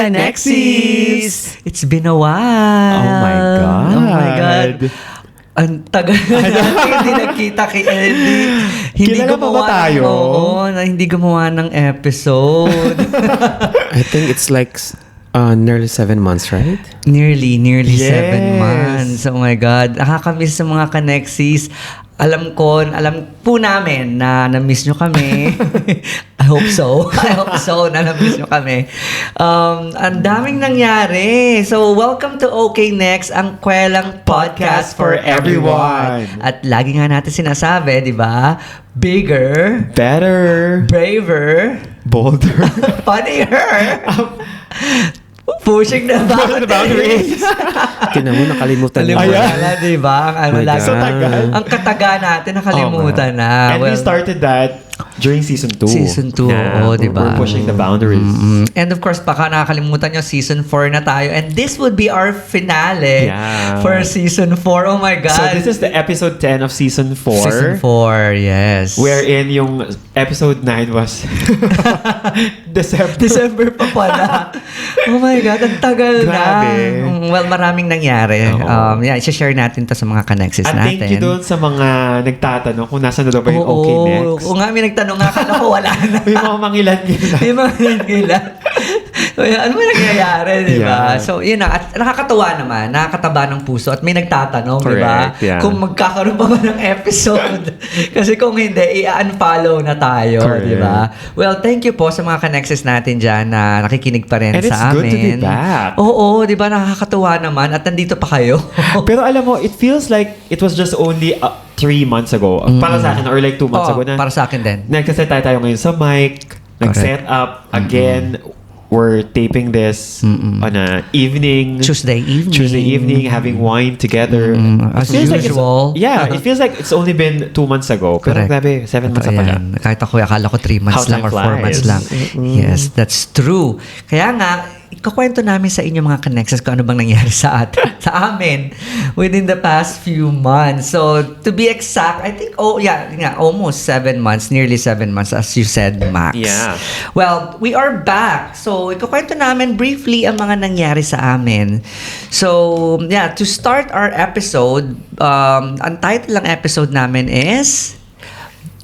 Connexis! It's been a while. Oh my God. Oh my God. Ang tagal na natin hindi nagkita kay Eddie. Hindi Kilala pa ba tayo? Hindi gumawa ng episode. I think it's like nearly 7 months, right? Nearly Yes. 7 months. Oh my God. Nakakamiss sa mga Connexis. Alam po namin na na-miss nyo kami. I hope so. Na na-miss nyo kami. Ang daming nangyari. So, welcome to OK Next, ang kwelang podcast for everyone. At lagi nga natin sinasabi, di ba? Bigger, Better, braver, bolder, funnier, pushing the boundaries. Tinan mo, nakalimutan mo. Nakalimutan na, di ba? Ang My lagi. God. So tagal. Ang kataga natin, nakalimutan na. And we started that during season 2. Season 2, oo, di ba? We're pushing the boundaries. And of course, baka nakakalimutan nyo, season 4 na tayo. And this would be our finale for season 4. Oh my God. So this is the episode 10 of season 4. Season 4, yes. Wherein yung episode 9 was December. December pa pala. Oh my God, ang tagal Grabe. na. Well, maraming nangyari. Oo. I-share natin to sa mga Connexis At natin. thank you doon sa mga nagtatanong kung nasa na daw ba yung OK Next. Oo nga, may nagtanong nga, akala ko wala na. May mga mangilan-ngilan. May mga nila. Ano ba nangyayari, di ba? Yeah. So, yun na. At nakakatawa naman, nakakataba ng puso at may nagtatanong, di ba? Correct, yeah. Kung magkakaroon pa ba ng episode. Kasi kung hindi, i-unfollow na tayo, Correct. di ba? Well, thank you po sa mga Connexis natin dyan na nakikinig pa rin And sa amin. it's good to be back. Oo, di ba? Nakakatuwa naman at nandito pa kayo. Pero alam mo, it feels like it was just only 3 months ago. Para sa akin, or like 2 months Oo, ayo na. para sa akin din. Nagsaset tayo ngayon sa mic. Nag-set up. Again, we're taping this on a evening. Tuesday evening. Having wine together. As It feels like usual. it feels like it's only been 2 months ago. Pero Correct. grabe, 7 months na pala. Ayan. Kahit ako, akala ko 3 months How lang or time 4 months flies. lang. Yes, that's true. Kaya nga, ikakwento namin sa inyo mga Connexis kung ano bang nangyari sa amin within the past few months. So, to be exact, I think, almost 7 months, nearly 7 months, as you said, Max. Yeah. Well, we are back. So, ikakwento namin briefly ang mga nangyari sa amin. So, to start our episode, ang title ng episode namin is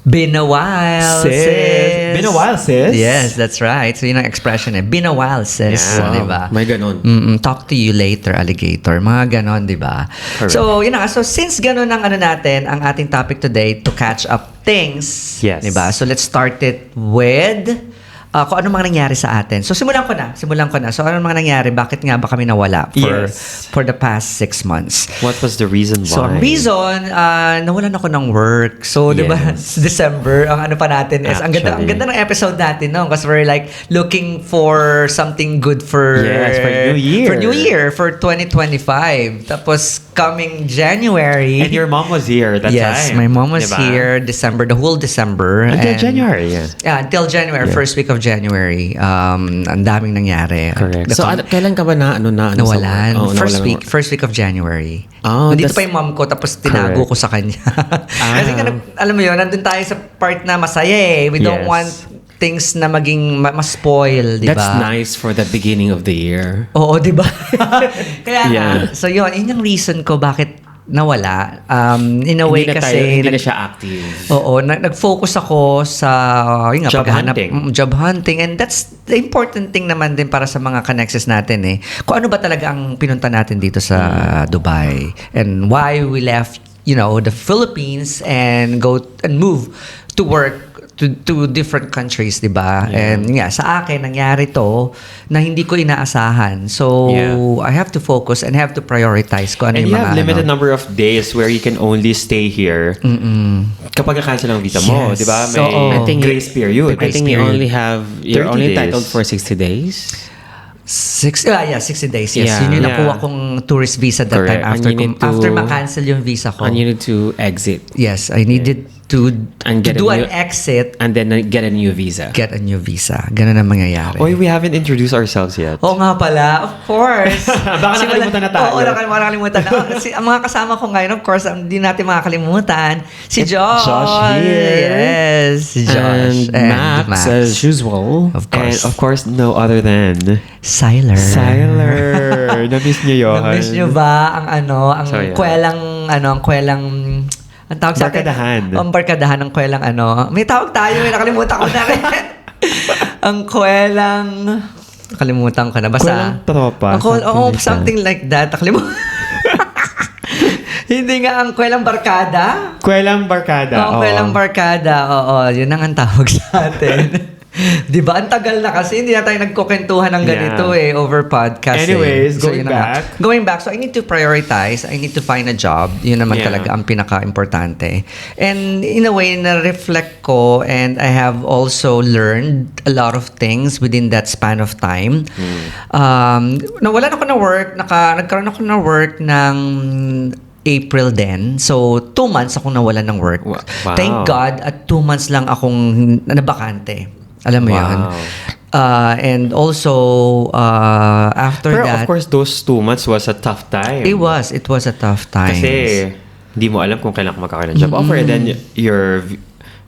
Been a while, sis. Been a while, sis. Yes, that's right. So, yun ang expression eh. Been a while, sis. Yeah. Diba? May ganon. Talk to you later, alligator. Mga ganon, di ba? Correct. So, yun na. So, since ganon ang natin, ang ating topic today, to catch up things. Yes. Di ba? So, let's start it with kung ano mga nangyari sa atin. So, simulan ko na. So, ano mga nangyari? Bakit nga ba kami nawala for the past 6 months? What was the reason why? So, ang reason, nawalan ako ng work. So, di ba, Yes. December, ang ano pa natin is, ang ganda ng episode natin, no? Because we're like looking for something good for New Year. For New Year, for 2025. Tapos, coming January. And your mom was here that yes, time. my mom was Diba? here December, the whole December. Until And- January, yeah. Yeah, until January, first week of January. Ang daming nangyari. Correct. So, kailan ka ba Nawalan. Oh, First week of January. Oh, Nandito that's- pa yung mom ko, tapos tinago Correct. ko sa kanya. Kasi nga, alam mo yun, nandun tayo sa part na masaya eh. We don't Yes. want things na maging mas-spoil, di ba? That's nice for the beginning of the year. Oo, di ba? Kaya nga, Yeah. so yun yung reason ko bakit nawala. In a way Hindi kasi... na siya active. Oo, nag-focus ako sa yun nga, Job paghahanap, hunting. job hunting, and that's the important thing naman din para sa mga Connexis natin eh. Kung ano ba talaga ang pinunta natin dito sa Dubai and why we left, the Philippines and move to work to different countries, di ba? Yeah. And sa akin, nangyari to na hindi ko inaasahan. So, I have to focus and have to prioritize kung ano And yung you mga have limited number of days where you can only stay here kapag na-cancel ang visa mo, Yes. di ba? May So, I think grace period. I think you're 30 only days. entitled for 60 days. 60 days, yes. Yeah. Yun yung Yeah. nakuha kong tourist visa that Correct. time And you need to- after ma-cancel yung visa ko. And you need to exit. Yes, I needed to And to get a do an new- exit, And then get a new visa. get a new visa. Ganun ang mangyayari. Oy, we haven't introduced ourselves yet. Oo nga pala, of course. Baka Kasi nakalimutan na tayo. Oo, nakalimutan na. Kasi ang mga kasama ko ngayon, of course, hindi natin makakalimutan. Si Josh. Josh here. Yes, si Josh. And Max, as usual. Of And course. of course, no other than Siler. Siler. Na-miss niyo yun. Na-miss nyo ba ang So, yeah. kwelang, ang tawag sa atin? Barkadahan. Ang barkadahan ng kwelang May tawag tayo, nakalimutan ko na rin. Ang kwelang, nakalimutan ko na. Basta, Kwelang tropa, something like something like that. Nakalimutan. Hindi nga ang kwelang barkada. Kwelang barkada. Oo, kwelang barkada. Oo, yun ang tawag sa atin. Di ba? Ang tagal na kasi. Hindi na tayo nagkukwentuhan ng ganito over podcast. Anyways, going yun na nga. back. Going back. So, I need to prioritize. I need to find a job. Yun naman Yeah. talaga ang pinaka-importante. And in a way, na-reflect ko and I have also learned a lot of things within that span of time. Nawalan ako ng work. Nagkaroon ako ng work ng April din. So, 2 months akong nawalan ng work. Wow. Thank God, at 2 months lang akong nabakante. Alam mo Wow. yun? And also, after Pero that, of course, those 2 months was a tough time. it was a tough time. Kasi, hindi mo alam kung kailan ka magkakaroon ng job offer. And then, your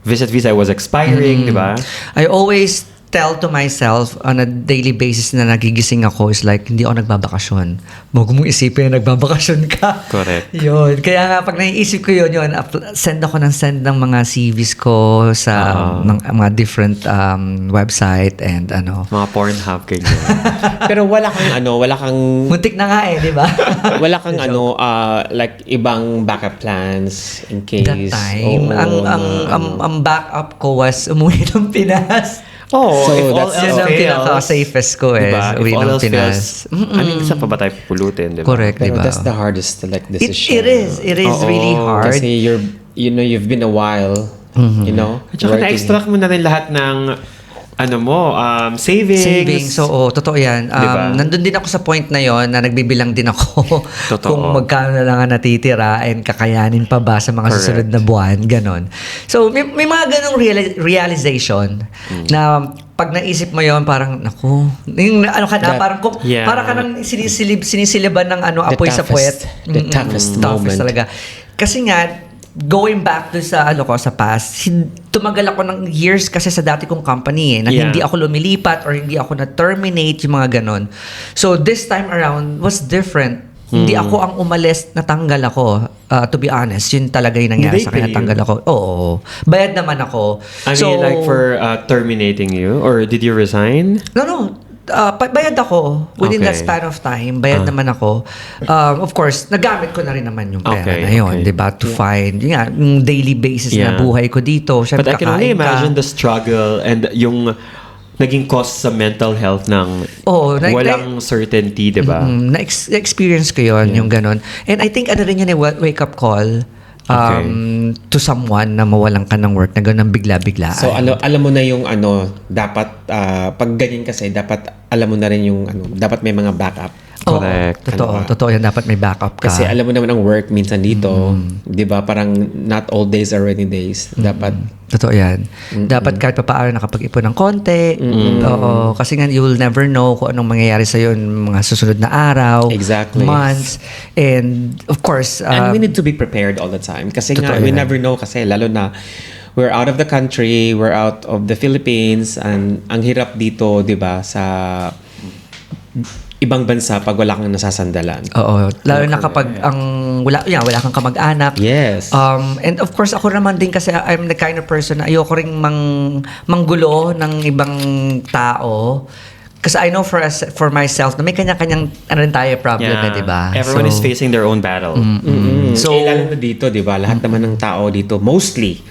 visit visa was expiring, di ba? I always tell to myself on a daily basis na nagigising ako is like, hindi ako nagbabakasyon. Huwag mong isipin na nagbabakasyon ka. Correct. Yun. Kaya nga, pag naiisip ko yun, send ako ng send ng mga CVs ko sa mga different website and Mga Pornhub, ganyan. Pero wala kang muntik na nga di ba? wala kang like ibang backup plans in case. That time, ang backup ko was umuwi ng Pinas. Oh, So, if all that's- Yun else ang fails, pinaka-safest ko diba? uwi If all ng else Pinas. fails, I mean, saan pa ba tayo pupulutin, diba? Correct, Pero diba? that's the hardest decision. It is really hard. Kasi you've been a while, At saka working. na-extract mo na rin lahat ng savings. Oo, totoo yan. Diba? Nandun din ako sa point na yon na nagbibilang din ako Totoo. kung magkano na lang ang natitira and kakayanin pa ba sa mga Correct. susunod na buwan, ganon. So, may mga ganong realization na pag naisip mo yon parang, naku, yung parang Yeah. parang ka nang sinisiliban ng apoy sa puwet. The toughest moment. Talaga. Kasi nga, going back to sa sa past, tumagal ako ng years kasi sa dati kong company na Yeah. hindi ako lumilipat or hindi ako na-terminate, yung mga ganon. So this time around was different. Hindi ako ang umalis, natanggal ako. To be honest, yun talaga yung nangyari Did they sa akin, pay you? natanggal ako. Oo. Bayad naman ako. I mean, like for terminating you? Or did you resign? No. Bayad ako within that Okay. span of time. Bayad naman ako. Of course, nagamit ko na rin naman yung pera Okay, na yun, okay. 'di ba? To find yung daily basis na Yeah. buhay ko dito. But I can only kakain ka. imagine the struggle and yung naging cost sa mental health ng Oo, walang certainty, di ba? Na-experience ko yun, yung ganon. And I think rin yun wake-up call to someone na mawalan ka ng work na ganun bigla-bigla. So alam mo na yung dapat pag ganyan kasi dapat alam mo na rin yung dapat may mga backup. Correct. Totoo yan. Dapat may backup ka. Kasi alam mo naman ang work minsan dito, 'di ba? Parang not all days are rainy days. Dapat Totoo yan. Dapat kahit papaano nakapag-ipon ng konti. Oo. Kasi nga, you will never know kung anong mangyayari sa'yo yung mga susunod na araw, Exactly. months. And, of course, and we need to be prepared all the time kasi nga Totoo we yan. never know kasi lalo na we're out of the country, we're out of the Philippines and ang hirap dito, 'di ba, sa ibang bansa pag wala kang nasasandalan. oo. Lalo na kapag wala kang kamag-anak. Yes. And of course, ako naman din kasi I'm the kind of person na ayoko ring manggulo ng ibang tao. Kasi I know for myself na may kanya-kanyang rin tayo problem na, di ba? Everyone is So, facing their own battle. So, lalo na dito, di ba? Lahat naman ng tao dito, mostly,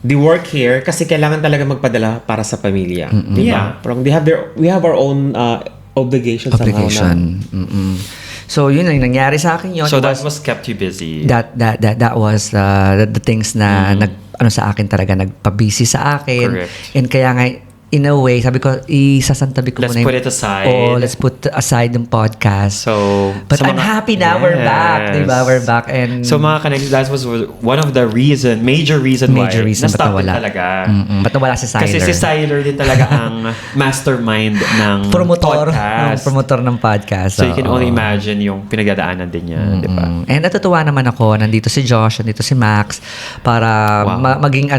they work here kasi kailangan talaga magpadala para sa pamilya. Di ba? Yeah. Parang we have our own obligations somehow na. So, yun ang nangyari sa akin yun. So It that was kept you busy. that was the things na sa akin talaga nagpa-busy sa akin. Correct. And kaya nga in a way, sabi ko, isasantabi ko Let's muna put it aside. Oo, let's put aside yung podcast. So, But sa I'm mga- happy na we're back, Yes. di ba? We're back and So mga connects, that was one of the major reason why ba't na-stop din nawala? talaga. Ba't nawala si Siler? Kasi si Siler din talaga ang mastermind ng promotor, podcast. promotor ng podcast. So you can oo. only imagine yung pinagdadaanan din niya, di ba? And natutuwa naman ako, nandito si Josh, nandito si Max, para Wow. maging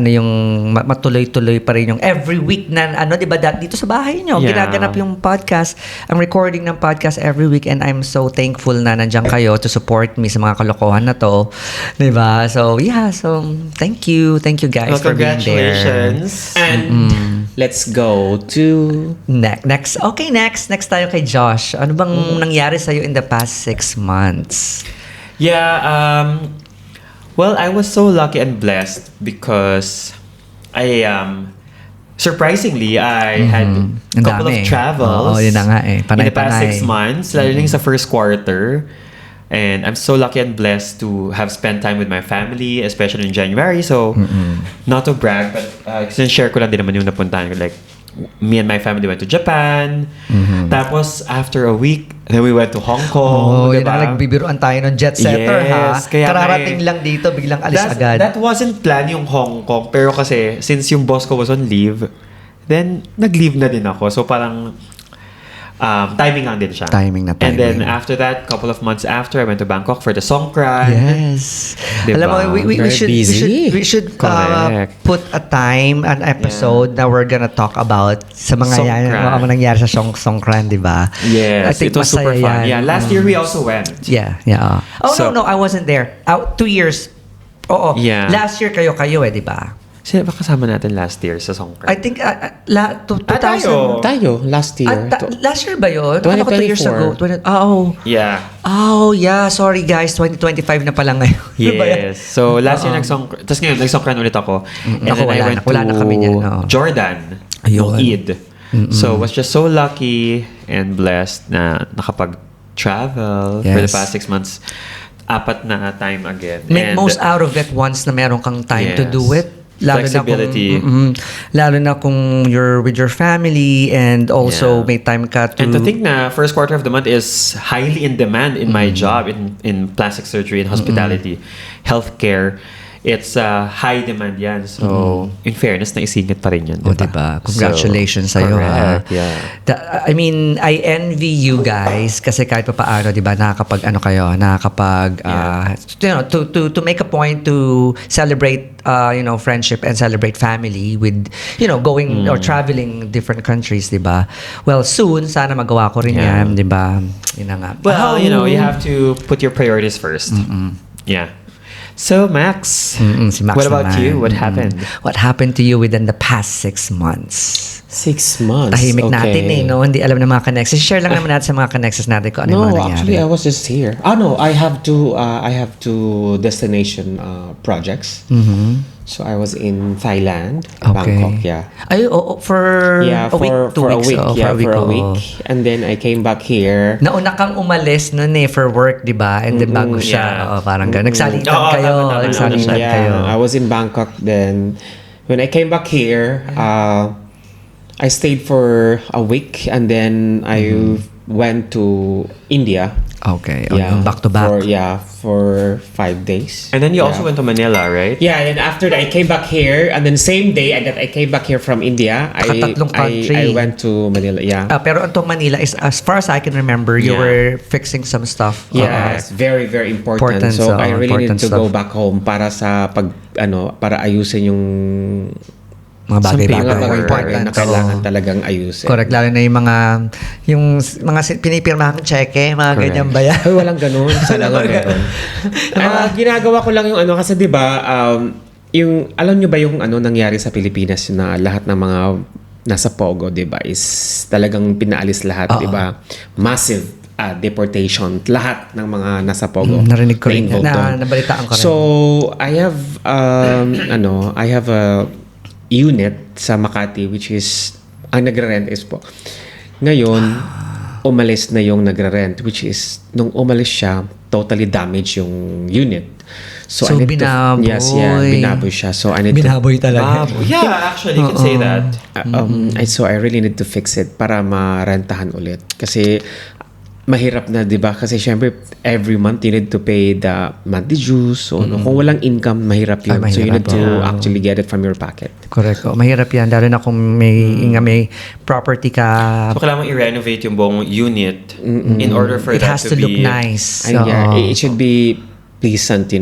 yung matuloy-tuloy pa rin yung every week na di ba dito sa bahay nyo, Yeah. ginaganap yung podcast, ang recording ng podcast every week, and I'm so thankful na nandiyan kayo to support me sa mga kalokohan na to, di ba? So yeah, so thank you guys Well, for being there. congratulations. And let's go to... Next tayo kay Josh. Ano bang nangyari sa'yo in the past 6 months? Yeah, well, I was so lucky and blessed because surprisingly, I had a Ang couple dami. of travels Oo, yun na nga eh. in the past Panay-panay. 6 months, lalo na yung sa first quarter. And I'm so lucky and blessed to have spent time with my family, especially in January. So, not to brag, but sinishare ko lang din naman yung napuntahan ko. Like, me and my family went to Japan. Tapos, after a week, then we went to Hong Kong. Yun diba? na, nagbibiruan tayo ng jet setter, Yes, ha? kaya Kararating lang dito, biglang alis agad. That wasn't plan yung Hong Kong. Pero kasi, since yung boss ko was on leave, then, nag-leave na din ako. So, parang, timing lang din siya. Timing na And then, timing. after that, couple of months after, I went to Bangkok for the Songkran. Yes. Diba? Alam mo, we Very should busy. we should Correct. put a time, an episode that we're gonna talk about sa mga Songkran. mga nangyari sa Songkran, di ba? Yes, I think it was super masaya fun. yan. Yeah, last year we also went. Yeah. Oh, So- no, I wasn't there. 2 years. Oo. Yeah. Last year kayo di ba? Sino ba kasama natin last year sa Songkran? I think 2000. Tayo, last year. Last year ba yun? Ano ko 2 years 2024. ago? Yeah. Oh, yeah. Sorry, guys. 2025 na pala ngayon. Di ba yan? Yes. So, last year nagsongkran. Tapos ngayon, nagsongkran ulit ako. And Ako, then I went wala na to kami niyan, no. Jordan. Ayun. Nung Eid. So, was just so lucky and blessed na nakapag-travel for the Yes. past 6 months. 4 na time again. Make And most out of it once na meron kang time to Yes. do it. Flexibility. Lalo na kung you're with your family and also Yeah. may time ka to... And to think na first quarter of the month is highly in demand in my job in plastic surgery and hospitality, healthcare. It's high demand yan. So, in fairness, naisingit pa rin yan. Oh, diba? Congratulations So, sa'yo, ha? correct, yeah. I mean, I envy you guys kasi kahit pa paano, di ba, nakakapag to make a point to celebrate, friendship and celebrate family with, going or traveling different countries, di ba? Well, soon, sana magawa ko rin Yeah. yan, di ba? Yun na nga. Well, you have to put your priorities first. Yeah. So, Max, Si Max what about naman. you? What happened? What happened to you within the past 6 months? 6 months. Tahimik okay. natin no? Hindi alam ng mga connections. Share lang naman natin sa mga connections natin kung ano yung No, mga nangyari. actually, I was just here. No, I have two destination projects. So I was in Thailand, Bangkok, yeah. Ay, for Yeah, a week, 2 for a weeks. week, For a week. oo. And then I came back here. Nauna kang umalis nun for work, di ba? And then bago siya, yeah. parang gano'n. Nagsalitan Oo, kayo. tama. Nagsalitan kayo. I was in Bangkok then. When I came back here, I stayed for a week and then I went to India. Okay. Back to back. For 5 days. And then you also went to Manila, right? Yeah, and then after that, I came back here, and then same day that I came back here from India, Nakatatlong country. I went to Manila. Yeah. Pero itong Manila is, as far as I can remember, you Yeah. were fixing some stuff. Yes, very very important. So I really need important to go stuff. back home para sa para ayusin yung Mga bagay-bagay. mga Important. na kailangan talagang ayusin. Correct. Lalo na yung mga pinipirmahan cheque, mga Correct. ganyan ba yan? Ay, walang ganun. Sana nga meron. Ginagawa ko lang yung kasi di ba, yung, alam nyo ba yung nangyari sa Pilipinas na lahat ng mga nasa Pogo, di ba, is talagang pinaalis lahat, di ba? Massive deportation. Lahat ng mga nasa Pogo. Narinig ko rin. na-involved doon. Nabalitaan ko rin. So, I have, I have a unit sa Makati which is, ang nagre-rent is po. Ngayon, umalis na yung nagre-rent which is, nung umalis siya, totally damaged yung unit. So, I need to- binaboy. Yes, yeah, binaboy siya. So I need Binaboy talaga. Yeah, actually, you can say that. so I really need to fix it para marentahan ulit. Kasi mahirap na, di ba? Kasi syempre, every month you need to pay the monthly dues. So, kung walang income, mahirap yun. Ay, So, you mahirap, need to actually get it from your pocket. Correct. Oh, mahirap yan. Lalo na kung may property ka. So, kailangan mo i-renovate yung buong unit in order for It that has to look be... nice. And yeah, Oo. it should be pleasant, to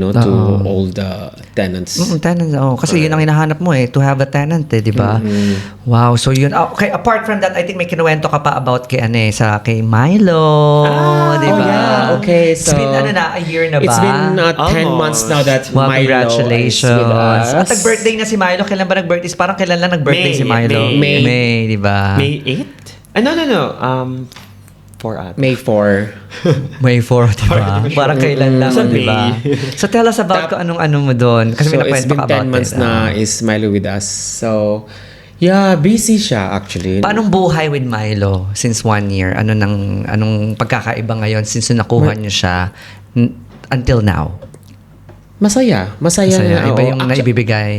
all the tenants. Tenant, kasi yun ang hinahanap mo to have a tenant di ba? Wow, so yun. Okay, apart from that, I think may kinuwento ka pa about kay kay Milo, di ba? yeah, okay. It's So, been a year na ba? It's been 10 Almost. months now that Wow, Milo congratulations. is with us. At nag-birthday na si Milo. Kailan ba nag-birthday? Parang kailan lang nag-birthday May, si Milo? May. Di ba? May 8? No. 4 at. May 4. May 4, di ba? Parang kailan lang, Sa di ba? May. So tell us about kung anong-ano mo doon. Kasi So, may it's nakwento been ka 10 about months it. na is Milo with us. So, yeah, busy siya actually. Paanong buhay with Milo since 1 year? Anong pagkakaiba ngayon since nakuha niyo siya until now? Masaya. Masaya na. Iba oo. yung Actually, naibibigay.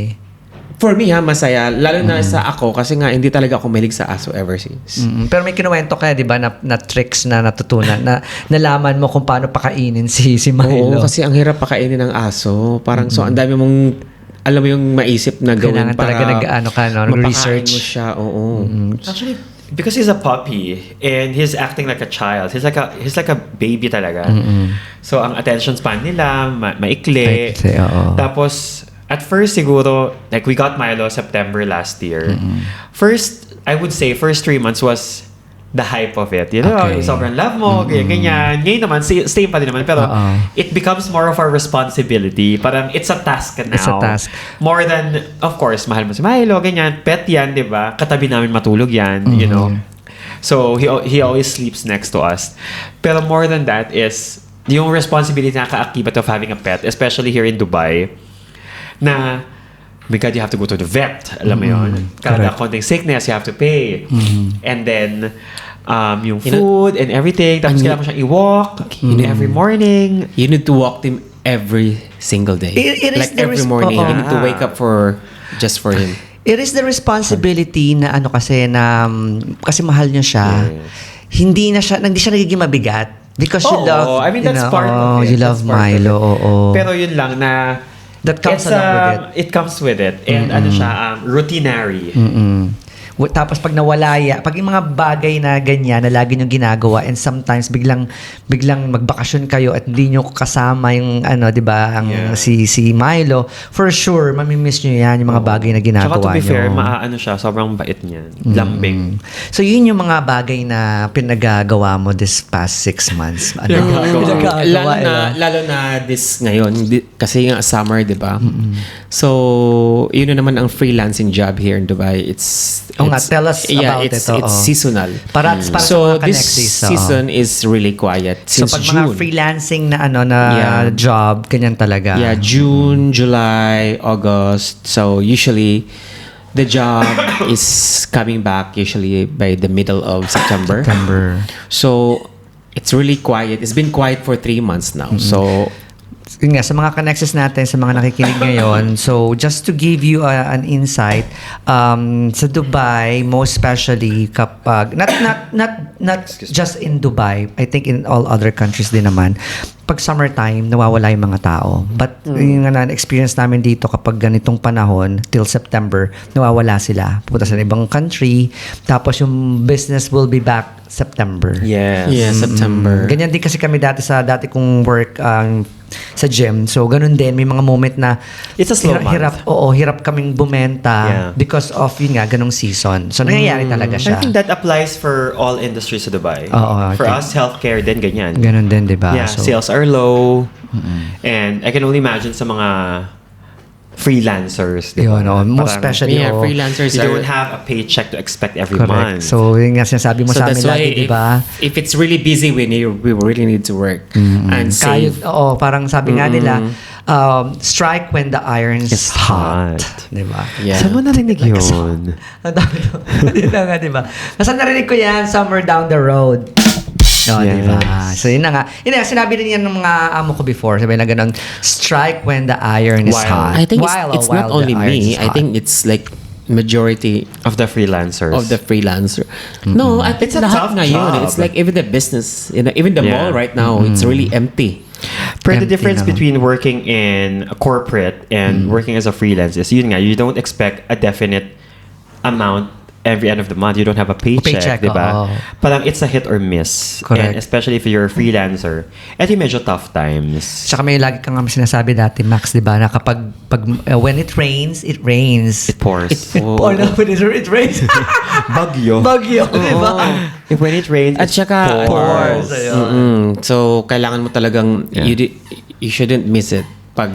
for me masaya. Lalo na sa ako kasi nga hindi talaga ako mahilig sa aso ever since. Pero may kinuwento ka, di ba, na tricks na natutunan, na nalaman mo kung paano pakainin si Milo. Oo, kasi ang hirap pakainin ng aso. Parang so ang dami mong alam mo yung maisip na gawin Kailangan para talaga mapakain research. mo siya. Oo. Actually, because he's a puppy and he's acting like a child. He's like a baby talaga. So ang attention span nila maikli. Maikli, oo. Tapos at first siguro like we got Milo September last year. First, I would say first 3 months was the hype of it. You know, Okay. sobrang love mo, ganyan. Ngayon naman, same pa din naman. Pero Oo. it becomes more of our responsibility. Parang it's a task now. It's a task. More than, of course, mahal mo si Milo, ganyan. Pet yan, di ba? Katabi namin matulog yan, you know. So, he always sleeps next to us. Pero more than that is, yung responsibility na kaakibat of having a pet, especially here in Dubai, na, oh my God, you have to go to the vet. Alam mo yun? Kada konting sickness, you have to pay. And then, yung food and everything. Tapos kailangan mo siyang i-walk every morning. You need to walk him every single day. It is like the every morning. oo. You need to wake up just for him. It is the responsibility na kasi kasi mahal niyo siya. Hindi siya nagiging mabigat because you love, I mean, that's part of it. You love That's part of Milo, it. oo. Pero yun lang na That comes along with it. It comes with it. And ano siya, routinary. Tapos pag nawala pag yung mga bagay na ganyan na lagi niyong ginagawa and sometimes biglang magbakasyon kayo at hindi niyo kasama yung di ba, ang si Milo, for sure mamimiss niyo yan yung mga bagay na ginagawa niyo. Tsaka to be fair, maano siya, sobrang bait niyan. Lambing. So yun yung mga bagay na pinagagawa mo this past 6 months. Lalo na this ngayon kasi nga summer, 'di ba? So, yun na naman ang freelancing job here in Dubai. Tell us about it. It's seasonal. Para so sa mga this Connexis, season is really quiet so since pag June. mga freelancing na job, ganyan talaga. Yeah, June, July, August. So usually the job is coming back usually by the middle of September. So it's really quiet. It's been quiet for 3 months now. So Yun nga, sa mga Connexis natin, sa mga nakikinig ngayon, so just to give you an insight, sa Dubai, most especially kapag, not just in Dubai, I think in all other countries din naman, pag summertime, nawawala yung mga tao. But yung na-experience namin dito kapag ganitong panahon, till September, nawawala sila. Pupunta sa ibang country, tapos yung business will be back September. Yes. yeah, September. Ganyan din kasi kami dati kong work sa gym. So, ganun din. May mga moment na It's a slow month. hirap kaming bumenta because of yun nga, ganung season. So, nangyayari talaga siya. I think that applies for all industries sa Dubai. Oo, for I think- us, healthcare din ganyan. Ganun din, di ba? Yeah, sales are low. And I can only imagine sa mga freelancers. Diba? Yun, most especially, freelancers You are... don't have a paycheck to expect every correct. month. So, yun nga sinasabi mo So sa amin that's why lagi, di ba? if it's really busy, we really need to work and save. Parang sabi nga nila, strike when the iron's hot. Di ba? Yeah. Saan mo narinig yun? Ang dami. Hindi na nga, di ba? Basta narinig ko yan, somewhere down the road. No, Yes. diba? So, yun na nga. Yun na, sinabi rin yan ng mga amo ko before. Sabi na ganun, strike when the iron is hot. I think While it's not the only iron me. is I hot. think it's like majority Of the freelancers. of the freelancer. No, I think It's a lahat tough ngayon. job. It's like even the business, even the Yeah. mall right now, it's really empty. Pero the Empty difference na. between working in a corporate and working as a freelance is yun nga, you don't expect a definite amount every end of the month. You don't have a paycheck, di ba? oo. Parang it's a hit or miss. Correct. And especially if you're a freelancer, eto yung medyo tough times. Tsaka may lagi kang sinasabi dati, Max, di ba, na when it rains, it rains. It pours. Or no, when it rains. Bagyo. Bagyo, di ba? If when it rains, At it saka, Pours. Ayun. So, kailangan mo talagang, Yeah. you shouldn't miss it pag.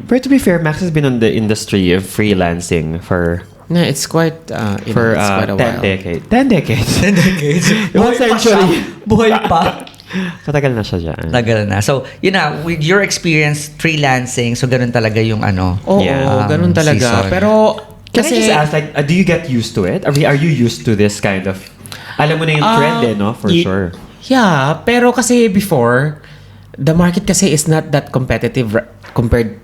But to be fair, Max has been on the industry of freelancing for No, it's quite, it's quite a 10 while. decades. 10 decades. 10 decades. One Buhay pa siya. century. Buhay pa. Matagal na siya dyan. Tagal na. So, yun na, with your experience freelancing, so ganun talaga yung Oo, Yeah. ganun talaga. season. Pero, Can I kasi, just ask, like, do you get used to it? Are you used to this kind of... Alam mo na yung trend no? For sure. Yeah, pero kasi before, the market kasi is not that competitive compared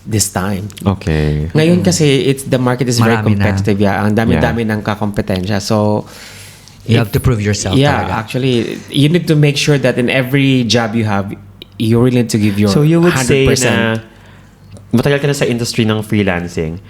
this time. Okay. Ngayon kasi, the market is very Marami na. competitive. Yeah, ang dami-dami ng kakompetensya. So, You have to prove yourself yeah, talaga. actually, you need to make sure that in every job you have, you really need to give your So you would 100%. say na matagal ka na sa industry ng freelancing.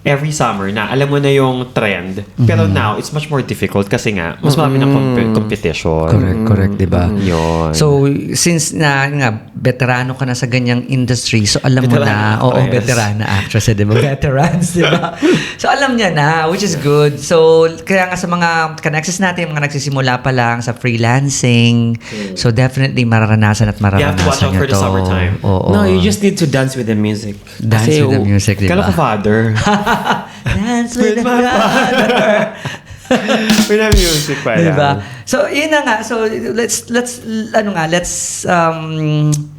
Every summer na alam mo na yung trend. Pero now, it's much more difficult kasi nga, mas marami ng competition. Correct, di ba? Yun. So, since nga, veterano ka na sa ganyang industry, so alam mo na, Veterana oo, actress. veterana actress, di ba? Veterans, di ba? So, alam niya na, which is good. So, kaya nga sa mga connections natin, mga nagsisimula pa lang sa freelancing, so definitely mararanasan at You have to watch mararanasan out for the to. summertime. Oo. No, you just need to dance with the music. Dance Kasi, with the music, di Kala ko ba? father. Dance with the my father. With the music pa yan. Diba? So, yun na nga. So, let's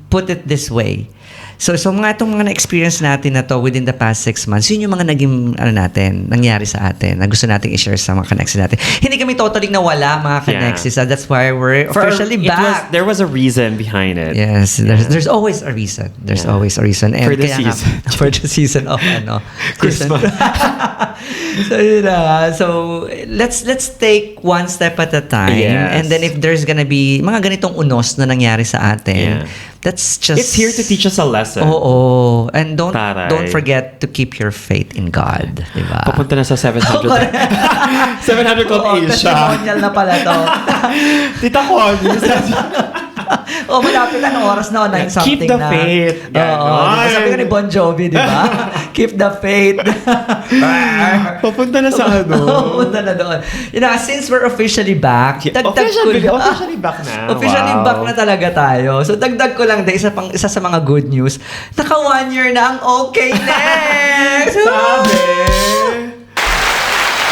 put it this way. So mga itong mga na-experience natin na to within the past 6 months, yun yung mga naging, nangyari sa atin, na gusto nating i-share sa mga connections natin. Hindi kami totally nawala, mga connections. That's why we're officially back. There was a reason behind it. Yes, there's always a reason. There's always a reason. And For the kaya nga, season. for the season of Christmas. So yun na. So let's take one step at a time. Yes. And then if there's gonna be mga ganitong unos na nangyari sa atin, Yeah. that's just... It's here to teach us a lesson. Oo. And don't Taray. forget to keep your faith in God. Diba? Papunta na sa 700. 700 Club Oo, Asia. testimonial na pala to. Tita ko, Malapit na ng oras na, 9 something Keep the na. faith. Oo, diba? Sabi ko ni Bon Jovi, di ba? Keep the faith. Papunta na sa Punta na doon. Since we're officially back, officially back na. Officially Wow. back na talaga tayo. So dagdag ko lang isa sa mga good news. Naka 1 year na ang Okay Next! Sabi!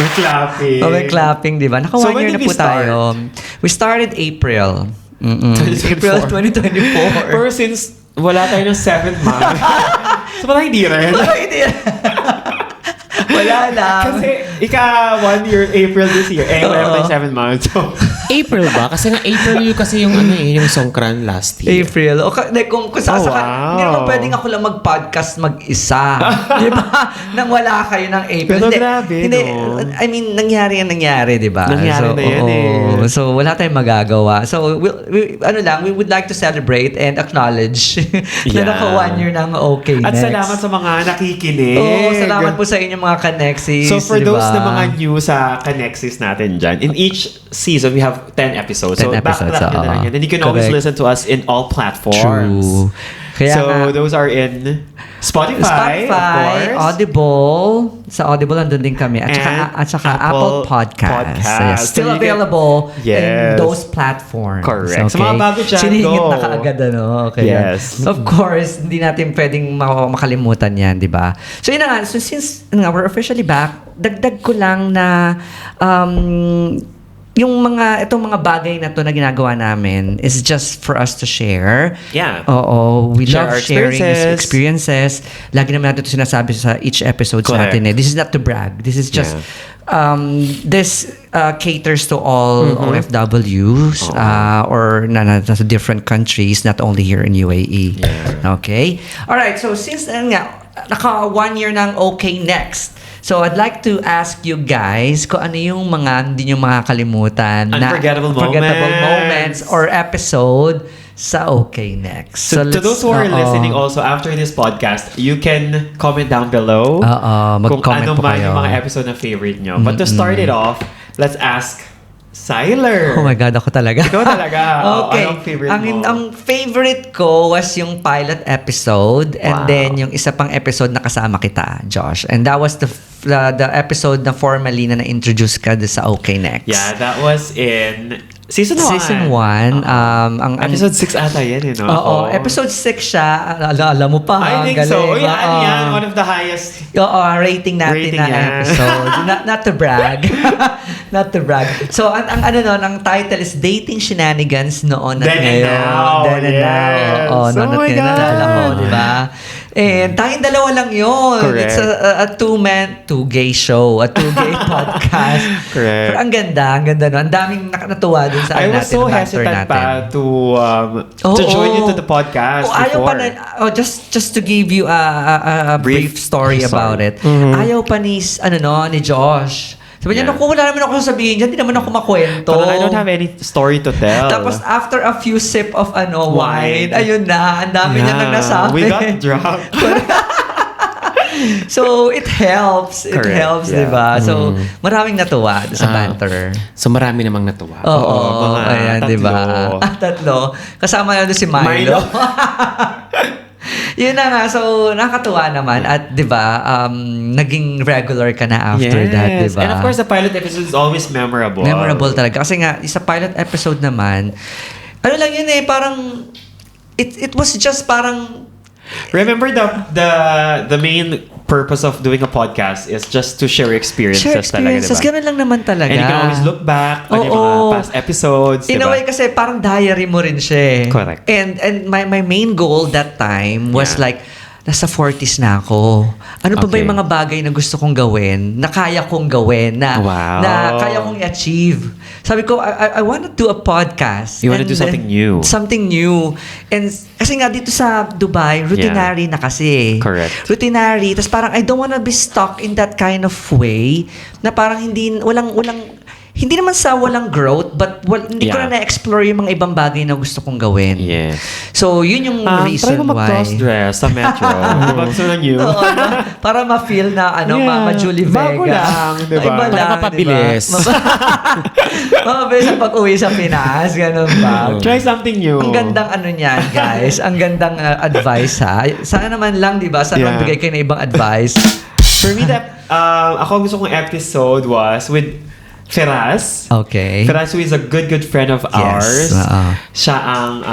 We're clapping. We're clapping, di ba? Naka 1 So, when year na did we po tayo. We started April. April 2024. Pero since wala tayo ng 7th month, so parang hindi rin. Wala lang. Kasi 1 year April this year. Wala tayong 7 months. So, April ba? Kasi nga April yung kasi yung yung Songkran last year. April. O kung sasaka, wow. hindi naman pwedeng ako lang mag-podcast mag-isa. Di ba? Nang wala kayo ng April. Pero grabe, no? I mean, nangyari, di ba? Nangyari na yan So, wala tayong magagawa. So, we would like to celebrate and acknowledge na naka 1 year ng Okay At Next. salamat sa mga nakikinig. Salamat po sa inyo mga Connexis. So for diba? those na mga new sa Connexis natin dyan, in each season we have 10 episodes. 10 so episodes, back na lang yan. And you can always Correct. listen to us in all platforms. True. Kaya so nga, those are in Spotify, of course. Audible. Sa Audible, andun din kami. At saka And Apple Podcasts. Yes. So Still you can- available in Yes. those platforms. Correct. Sa mga bago dyan, Sinihingit go. na kaagad, Okay. Yes. Of course, hindi natin pwedeng makalimutan yan, di ba? So, yun na nga. So, since we're officially back, dagdag ko lang na yung itong mga bagay na to na ginagawa namin is just for us to share. Yeah. Oo. We Share love our sharing experiences. experiences. Lagi naman natin ito sinasabi sa each episode sa Correct. atin. This is not to brag. This is just this caters to all OFWs or nasa different countries, not only here in UAE. Okay? Alright, so since naka 1 year ng Okay Next, so I'd like to ask you guys kung ano yung mga hindi nyo makakalimutan Unforgettable moments or episode sa Okay Next. So to those who are listening also after this podcast, you can comment down below kung mag-comment ano po man kayo. yung mga episode na favorite nyo. But to start it off, let's ask Siler. Oh my God, ako talaga. Ikaw talaga. Okay. Anong favorite mo? Ang favorite ko was yung pilot episode and then yung isa pang episode na kasama kita, Josh. And that was the episode na formally na na-introduce ka sa Okay Next. Yeah, that was in Season 1. Season 1. Episode 6 ata yan, no? Oo, episode 6 siya. Alam mo pa, I think galing. so. Yan, one of the highest. Oo, rating natin na episode. not to brag. Not to brag. So, ang title is Dating Shenanigans Noon at Ngayon. Then and Now. Oo, Yes. Noon at Oh my Ngayon. God. Naalala ko, di ba? And tayong dalawa lang yun. Correct. It's a two-gay show. A two-gay podcast. Correct. Pero ang ganda no. Ang daming natuwa dun sa I was natin, so banter hesitant natin. pa to join you to the podcast ayaw before. pa na, just to give you a brief story about it. Ayaw pa ni Josh. Sabi niya, naku, wala naman ako sasabihin dyan. Hindi naman ako makwento. Parang I don't have any story to tell. Tapos after a few sip of wine, ayun na, ang dami niya nang nasabi. We got drunk. So, it helps. It Correct, helps, yeah. di ba? So, maraming natuwa sa banter. So marami namang natuwa. Oo, mga ayan, di ba? Tatlo. Kasama na doon si Milo. Yun na nga. So, nakakatuwa naman. At, di ba, naging regular ka na after that, di ba? And of course, the pilot episode is always memorable. Memorable talaga. Kasi nga, sa pilot episode naman, ano lang yun parang, it was just parang, Remember the main purpose of doing a podcast is just to share experiences talaga, diba? Ganun lang naman talaga. And you can always look back on yung mga past episodes, In a way, kasi parang diary mo rin siya. Correct. And my main goal that time was nasa 40s na ako. Ano pa ba yung mga bagay na gusto kong gawin, na kaya kong gawin, na kaya kong i-achieve? Sabi ko, I want to do a podcast. You want to do something new. Something new. And kasi nga dito sa Dubai, routinary na kasi. Correct. Routinary. Tapos parang I don't wanna be stuck in that kind of way na parang hindi naman sa walang growth, but hindi ko na na-explore yung mga ibang bagay na gusto kong gawin. Yes. So, yun yung reason try mo why. mag-cross-dress sa metro. Diba? Gusto na new. Oo, para ma-feel na ma-Julie Vega. Bago lang, diba? Iba Para lang, mapabilis. Diba? Mapabilis sa pag-uwi sa Pinas. Ganun ba? Try something new. Ang gandang niyan, guys. Ang gandang advice, ha? Sana naman lang, di ba? Sana magbigay kayo ng ibang advice. For me, ako gusto kong episode was with Firas. Okay. Firas, who is a good friend of ours. Siya ang,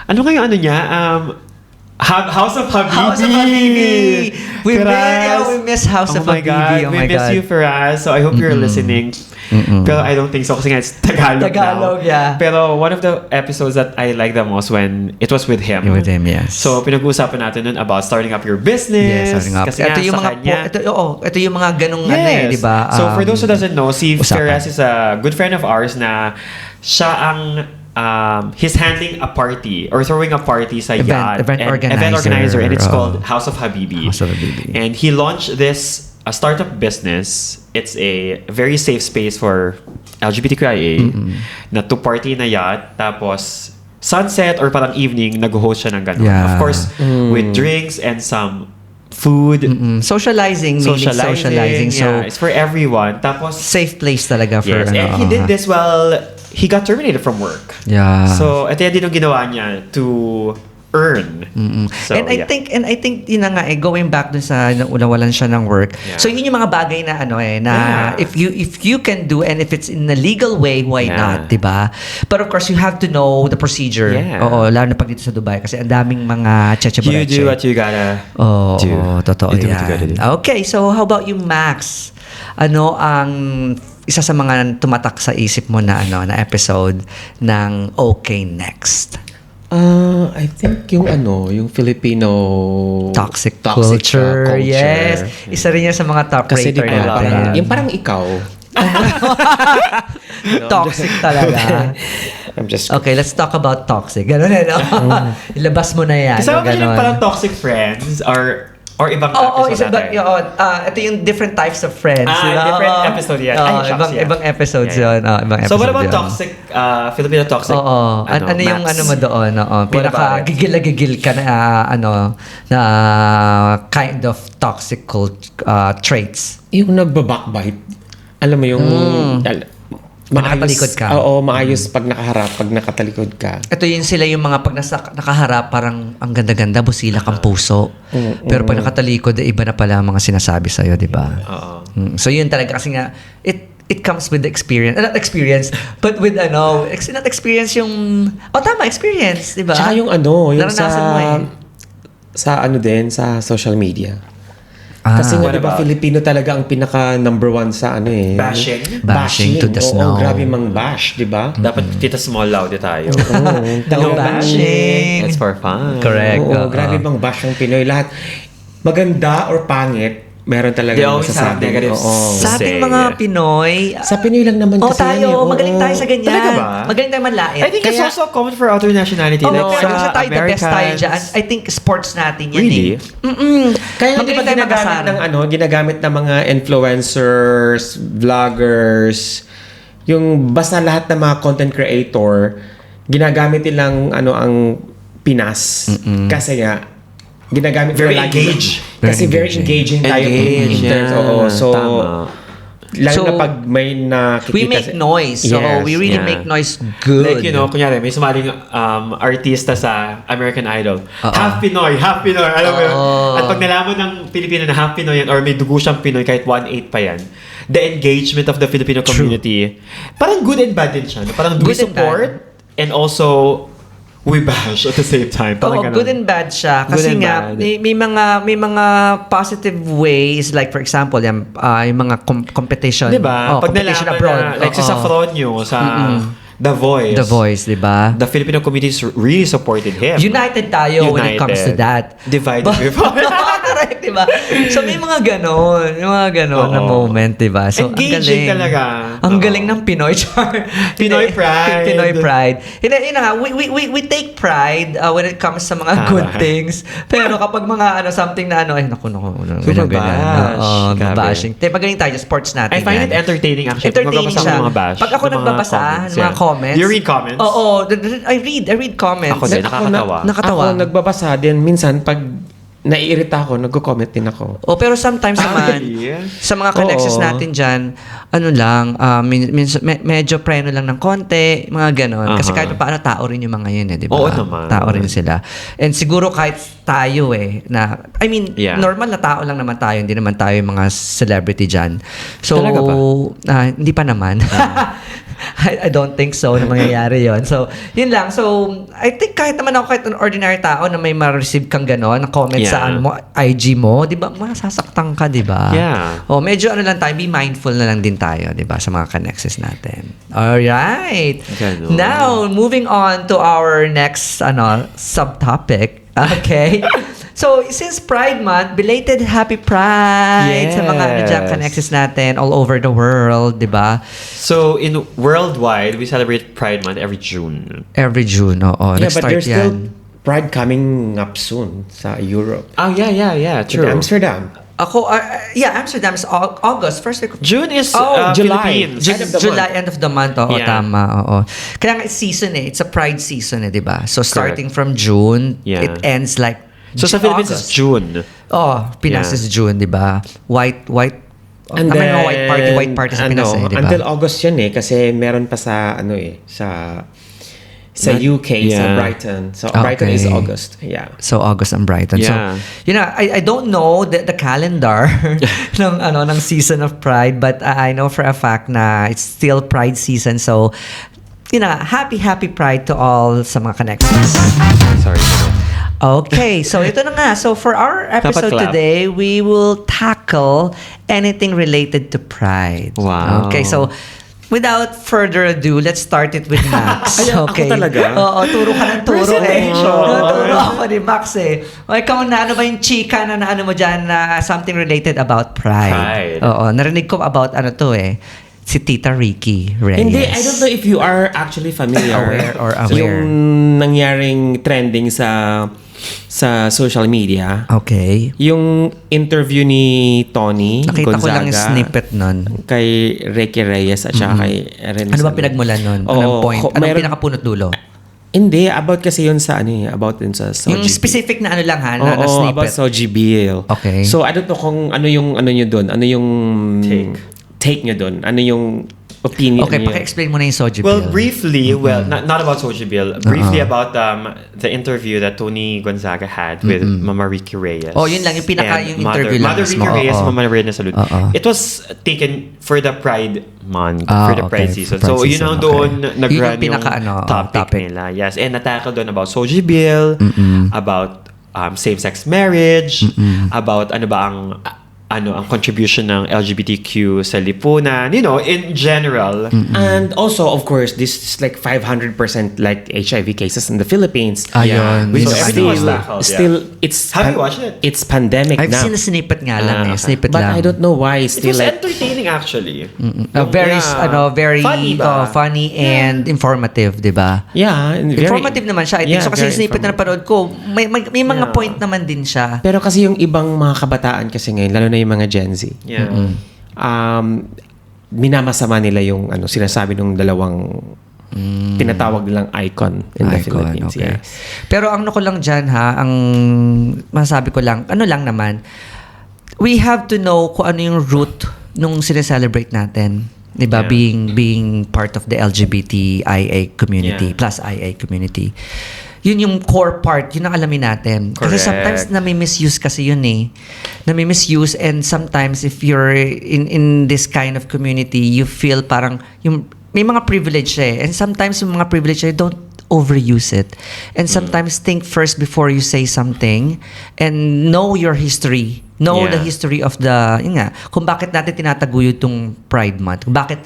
ano nga yung niya? House of Habibi. House of Habibi. We miss House of Habibi. We miss you, Firas. So I hope you're listening. Pero I don't think so kasi nga it's Tagalog now. Yeah. Pero one of the episodes that I like the most when it was with him. With him, yes. So pinag-uusapan natin nun about starting up your business. Yes, starting up. Kasi Ito yung mga ito yung mga ganung di ba? So for those who doesn't know, si usapan. Firas is a good friend of ours na siya ang he's handling a party or throwing a party sa yacht. Event organizer. And it's called House of Habibi. House of Habibi. And he launched this a startup business. It's a very safe space for LGBTQIA na to party na yacht. Tapos sunset or parang evening, nag-host siya ng ganun. Yeah. Of course, with drinks and some food. Socializing. So, Yeah, it's for everyone. Tapos, safe place talaga for yes, and he did this while he got terminated from work. Yeah. So, at the end, yung ginawa niya to earn. So, and I think yun na nga going back dun sa nawalan siya ng work. Yeah. So yun yung mga bagay na if you can do and if it's in a legal way, why not, 'di ba? But of course you have to know the procedure. Yeah. Oo, lalo na pag dito sa Dubai kasi ang daming mga cheche-bareche. You do what you gotta do. Totoo You do yan. what you gotta do. Okay, so how about you, Max? Ano ang isa sa mga tumatak sa isip mo na na episode ng Okay Next? I think yung Filipino Toxic culture. Yes. Isa rin yan sa mga top Kasi rater diba, natin. yung parang ikaw. Toxic talaga. I'm just Okay, let's talk about toxic. Ganun no? Ilabas mo na yan. Kasama ba Ganon. yung parang toxic friends or ibang Oo, episode natin? ito yung different types of friends. Different episode yan. Ay, shucks, yeah. Ibang episodes Yeah, yun. Ibang episode So what about yun. toxic, Filipino toxic? Oo. Ano yung Max? ano mo doon? about it? Pinaka-gigil ka na na kind of toxic traits. yung nagbabackbite. Alam mo yung Nakatalikod ka. Oo, maayos pag nakaharap, pag nakatalikod ka. Ito yun sila yung mga pag nakaharap, parang ang ganda-ganda, busilak ang puso. Pero pag nakatalikod, iba na pala ang mga sinasabi sa'yo, di ba? Oo. So yun talaga kasi nga, it comes with the experience. Not experience, but with not experience yung... tama, experience, di ba? Tsaka yung yung Naranasan mo eh. sa sa social media. Kasi nga, What di ba, about? Filipino talaga ang pinaka number one sa Bashing? Bashing to the snow. Oo, grabe mang bash, di ba? Dapat Tita Small Loud tayo. No bashing. It's for fun. Correct. Oo, grabe bang bash ang Pinoy. Lahat, maganda or pangit, meron talaga They always have masasabi. negative Sa ating say. mga Pinoy, Sa Pinoy lang naman kasi yan tayo, eh. magaling tayo sa ganyan. Talaga ba? Magaling tayo manlait. I think it's also common for other nationality. Oh, like pero sa sa tayo, the best tayo Americans. dyan. I think sports natin yan Really? Kaya di ba Magaling tayo ginagamit mag-asar. ginagamit ng mga influencers, vloggers, yung basta lahat ng mga content creator, ginagamit nilang ang Pinas. Kasi nga, ginagamit Very nila lagi- engaged. Kasi Very very engaging tayo Engaged, in terms. yeah. Oo, so, Tama. lalo So, na pag may nakikita. we make noise. So, Yes, we really yeah. make noise good. Like, kunyari, may sumaling artista sa American Idol. Oo. Half Pinoy. Alam mo yun? Oo. At pag nalaman ng Pilipino na half Pinoy yan or may dugo siyang Pinoy kahit 1/8 pa yan, the engagement of the Filipino community, parang good and bad din siya. No? Parang we Good and support and also we bash at the same time. Parang ganun. good and bad siya. Good Kasi and nga, bad. may mga positive ways. Like, for example, yung mga competition. Diba? Pag competition nalaman abroad. na, like sa Safronio, sa The Voice. The Voice, di ba? The Filipino communities really supported him. United tayo when it comes to that. Divided But- before. Correct, di ba? So, may mga ganon. May mga ganon na Oo. moment, di ba? So, Engaging ang galing. talaga. Ang Oo. galing ng Pinoy char. Pinoy pride. Pinoy pride. Yun na nga, we take pride when it comes sa mga Tama. good things. Pero kapag mga something na naku, Super ganyan. bash. Oo, Grabe. bashing. Magaling tayo, sports natin. I find yan. it entertaining actually. Entertaining Magbabasa siya. ng mga bash. Pag ako ng mga nagbabasa comments, ng mga comments. You read comments? Oo. I read comments. Ako din, nakakatawa. Nakatawa. Ako nagbabasa din. Minsan, pag naiirita ako, nagko-comment din ako. Pero sometimes naman, yeah. sa mga connections Oo. natin dyan, medyo preno lang ng konti, mga ganon. Kasi kahit paano, tao rin yung mga yun di ba? Oo naman. Tao rin sila. And siguro kahit tayo Yeah. normal na tao lang naman tayo, hindi naman tayo yung mga celebrity dyan. So, Talaga ba? Hindi pa naman. I don't think so na mangyayari yon. So, yun lang. So, I think kahit naman ako, kahit an ordinary tao na may ma-receive kang gano'n, na comment sa IG mo, di ba, masasaktan ka, di ba? Yeah. Medyo lang tayo, be mindful na lang din tayo, di ba, sa mga connexes natin. Alright. Ganun. Now, moving on to our next subtopic. Okay. So, since Pride Month, belated Happy Pride sa mga Yes. connexes natin all over the world, di ba? So, in worldwide, we celebrate Pride Month every June. Every June, oo. Yeah, but Nag-start there's yan. still Pride coming up soon sa Europe. Oh, yeah. In True. Amsterdam. Ako, Amsterdam is August, first week of June is July. Philippines. End of the July, end of the month. Oo, Yeah. tama. Oo. Kaya nga, it's season It's a Pride season di ba? So, starting Correct. from June, Yeah. it ends like So, sa Philippines, August. it's June. Pinas Yeah. is June, di ba? White may mga white party sa Pinas di ba? Until August yun kasi meron pa sa sa UK, sa Yeah. Brighton. So, Brighton is Okay. August. Yeah. So August and Brighton. Yeah. So, I don't know the calendar ng season of Pride, but I know for a fact na it's still Pride season. So, happy Pride to all sa mga connections. Sorry. Okay, so ito na nga. So for our episode clap. today, we will tackle anything related to Pride. Wow. Okay, so without further ado, let's start it with Max. Ay, ako talaga? Oo, turo ka ng turo eh. Presentation. Turo ako ni Max eh. O ikaw na, ano ba yung chika na ano mo dyan na something related about pride? Pride. Oo, narinig ko about ano to eh. Si Tita Ricky Reyes. Hindi, I don't know if you are actually familiar. Aware or aware. Yung nangyaring trending sa social media. Okay. Yung interview ni Tony Nakita Gonzaga ko lang yung snippet nun. kay Ricky Reyes at saka kay Eren. Ano ba pinagmulan nun? Anong point? Anong pinakapunot dulo? Hindi, about kasi yun sa about yun sa Soji. Yung specific na ano lang ha, na Oo, snippet. about Soji Bill. Okay. So, I don't know kung ano yung ano nyo doon. Ano yung take nyo doon. Ano yung opinion Okay, nyo. paki-explain mo na yung Soji Well, Bill. briefly, not about Soji Bill. Briefly about the interview that Tony Gonzaga had with Mama Ricky Reyes. Oh, yun lang, yung pinaka- And yung interview lang Mother mismo. Ricky Reyes, Oo. Mama Reyes Salud. Oo. It was taken for the Pride Month, Ah, for the Pride okay, season. for Pride So, yun season, ang okay. doon Yun yung nag-run yung pinaka, topic, topic. nila. Yes, and natakal doon about Soji Bill, about same-sex marriage, about ano ba ang contribution ng LGBTQ sa lipunan, in general. And also, of course, this is like 500% like HIV cases in the Philippines. Ayun. So, Yun ang everything ano. was tackled, Still, it's... Have you watched it? It's pandemic I've now. seen a snippet nga lang eh. Snippet But lang. I don't know why It still was like... entertaining actually. Very, very funny ba? funny and informative, di ba? Yeah. and very- Informative naman siya. I think Yeah, so kasi very yung snippet na napanood ko, may mga point naman din siya. Pero kasi yung ibang mga kabataan kasi ngayon, lalo na yung mga Gen Z, Yeah. minamasama nila yung sinasabi ng dalawang tinatawag nilang icon in the Philippines. okay. Yes. Pero ang ko lang dyan ha, ang masasabi ko lang, lang naman, we have to know kung ano yung root nung sineselebrate natin. Diba? Yeah. Being part of the LGBTIA community, Yeah. plus IA community. Yun yung core part, yun ang alamin natin. Kasi Correct. sometimes nami-misuse kasi yun eh. Nami-misuse, and sometimes if you're in this kind of community, you feel parang may mga privilege eh. And sometimes yung mga privilege eh, don't overuse it. And sometimes think first before you say something, and know your history. Know Yeah. the history of kung bakit natin tinataguyod tong Pride Month. Kung bakit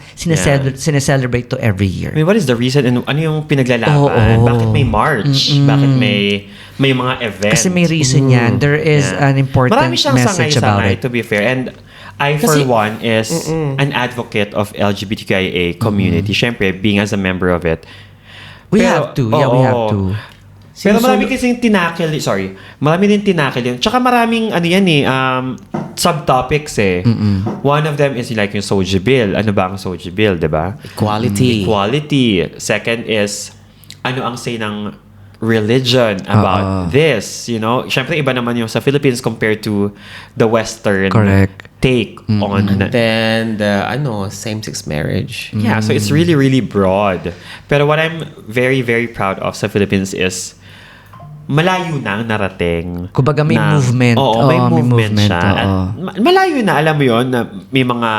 sineselebrate to every year. I mean, what is the reason and ano yung pinaglalaban? Oo. Bakit may march? Bakit may mga event? Kasi may reason yan. There is an important Marami siyang message about sangay-sangay, it. to be fair. And I, for one, is an advocate of LGBTQIA community. Siyempre, being as a member of it. We Pero, have to. Yeah, we oo. have to. Pero marami kasing marami din tinakil yun. Tsaka maraming subtopics eh. One of them is like yung Soji Bill. Ano ba ang Soji Bill, di ba? Equality. Second is, ano ang say ng religion about this, Siyempre, iba naman yung sa Philippines compared to the Western Correct. take on Then the same-sex marriage. Yeah, so it's really, really broad. Pero what I'm very, very proud of sa Philippines is malayo na ang narating. Kumbaga may movement. Oo, may Oo, may movement movement, siya. oo. At malayo na, alam mo yon na may mga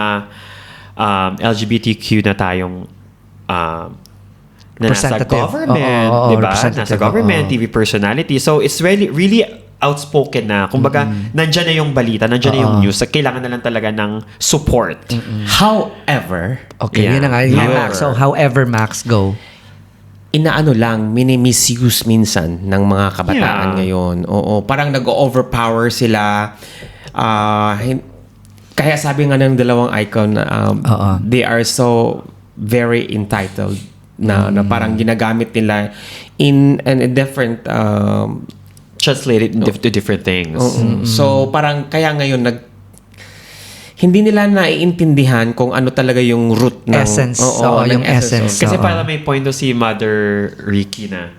LGBTQ na tayong na nasa Representative. government, Oo, di ba? representative, Nasa government, oo. TV personality. So, it's really, really outspoken na. Kumbaga, nandyan na yung balita, nandyan na yung news. Kailangan na lang talaga ng support. However, Okay, Yeah. yun na nga. However. Max. So, however, Max, go. mini-misuse minsan ng mga kabataan Yeah. ngayon. Oo, parang nag-overpower sila. Kaya sabi nga ng dalawang icon, they are so very entitled na parang ginagamit nila in different Translated to different things. So parang kaya ngayon hindi nila naiintindihan kung ano talaga yung root ng Essence. Oo, yung essence. Kasi Oo. parang may point doon si Mother Ricky na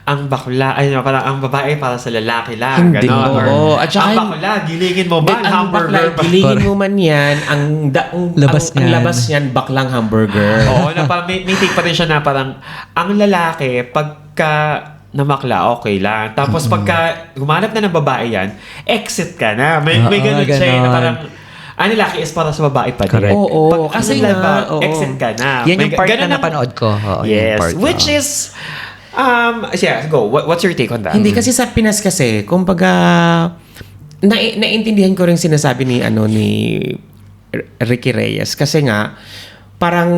ang bakla, parang ang babae para sa lalaki lang. Hindi. Ganon. Or, Oo. At saka, ang bakla, gilingin mo ba? ang Hamburger bakla, ba? gilingin mo man yan, ang Labas ang niyan. labas niyan, baklang hamburger. Oo, na parang may take pa rin siya na parang ang lalaki, pagka namakla, okay lang. Tapos pagka humanap na ng babae yan, exit ka na. May ganun siya na ganon. parang ang lalaki is para sa babae pa din. Correct. Oo, kasi kasi nga, oo. exit ka na. Yan yung part ganun na ang- napanood ko. Oo, yun yung Yes, part, which oo. is yeah, go. What's your take on that? Hindi kasi sa Pinas kasi, kumbaga, naiintindihan ko rin sinasabi ni Ricky Reyes kasi nga parang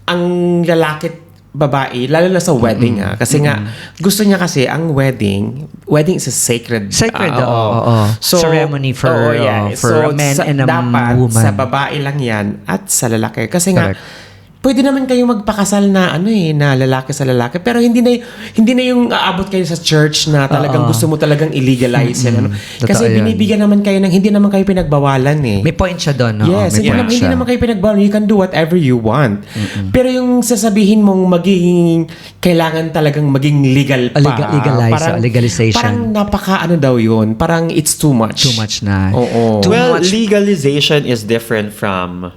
ang lalaki babae, lalo na sa wedding kasi nga gusto niya kasi ang wedding is a sacred ceremony for a man and a dapat woman. sa babae lang yan at sa lalaki kasi nga Correct. pwede naman kayo magpakasal na na lalaki sa lalaki pero hindi na yung aabot kayo sa church na talagang gusto mo talagang illegalize yan kasi Totoo yan. binibigyan naman kayo ng hindi naman kayo pinagbawalan May point siya doon. No? Yes, May hindi, point hindi siya. naman kayo pinagbawalan. You can do whatever you want. Pero yung sasabihin mong magiging kailangan talagang maging legal pa. Legalization. Parang napaka daw yun. Parang it's too much. Too much na. Oo. Too Well, much. legalization is different from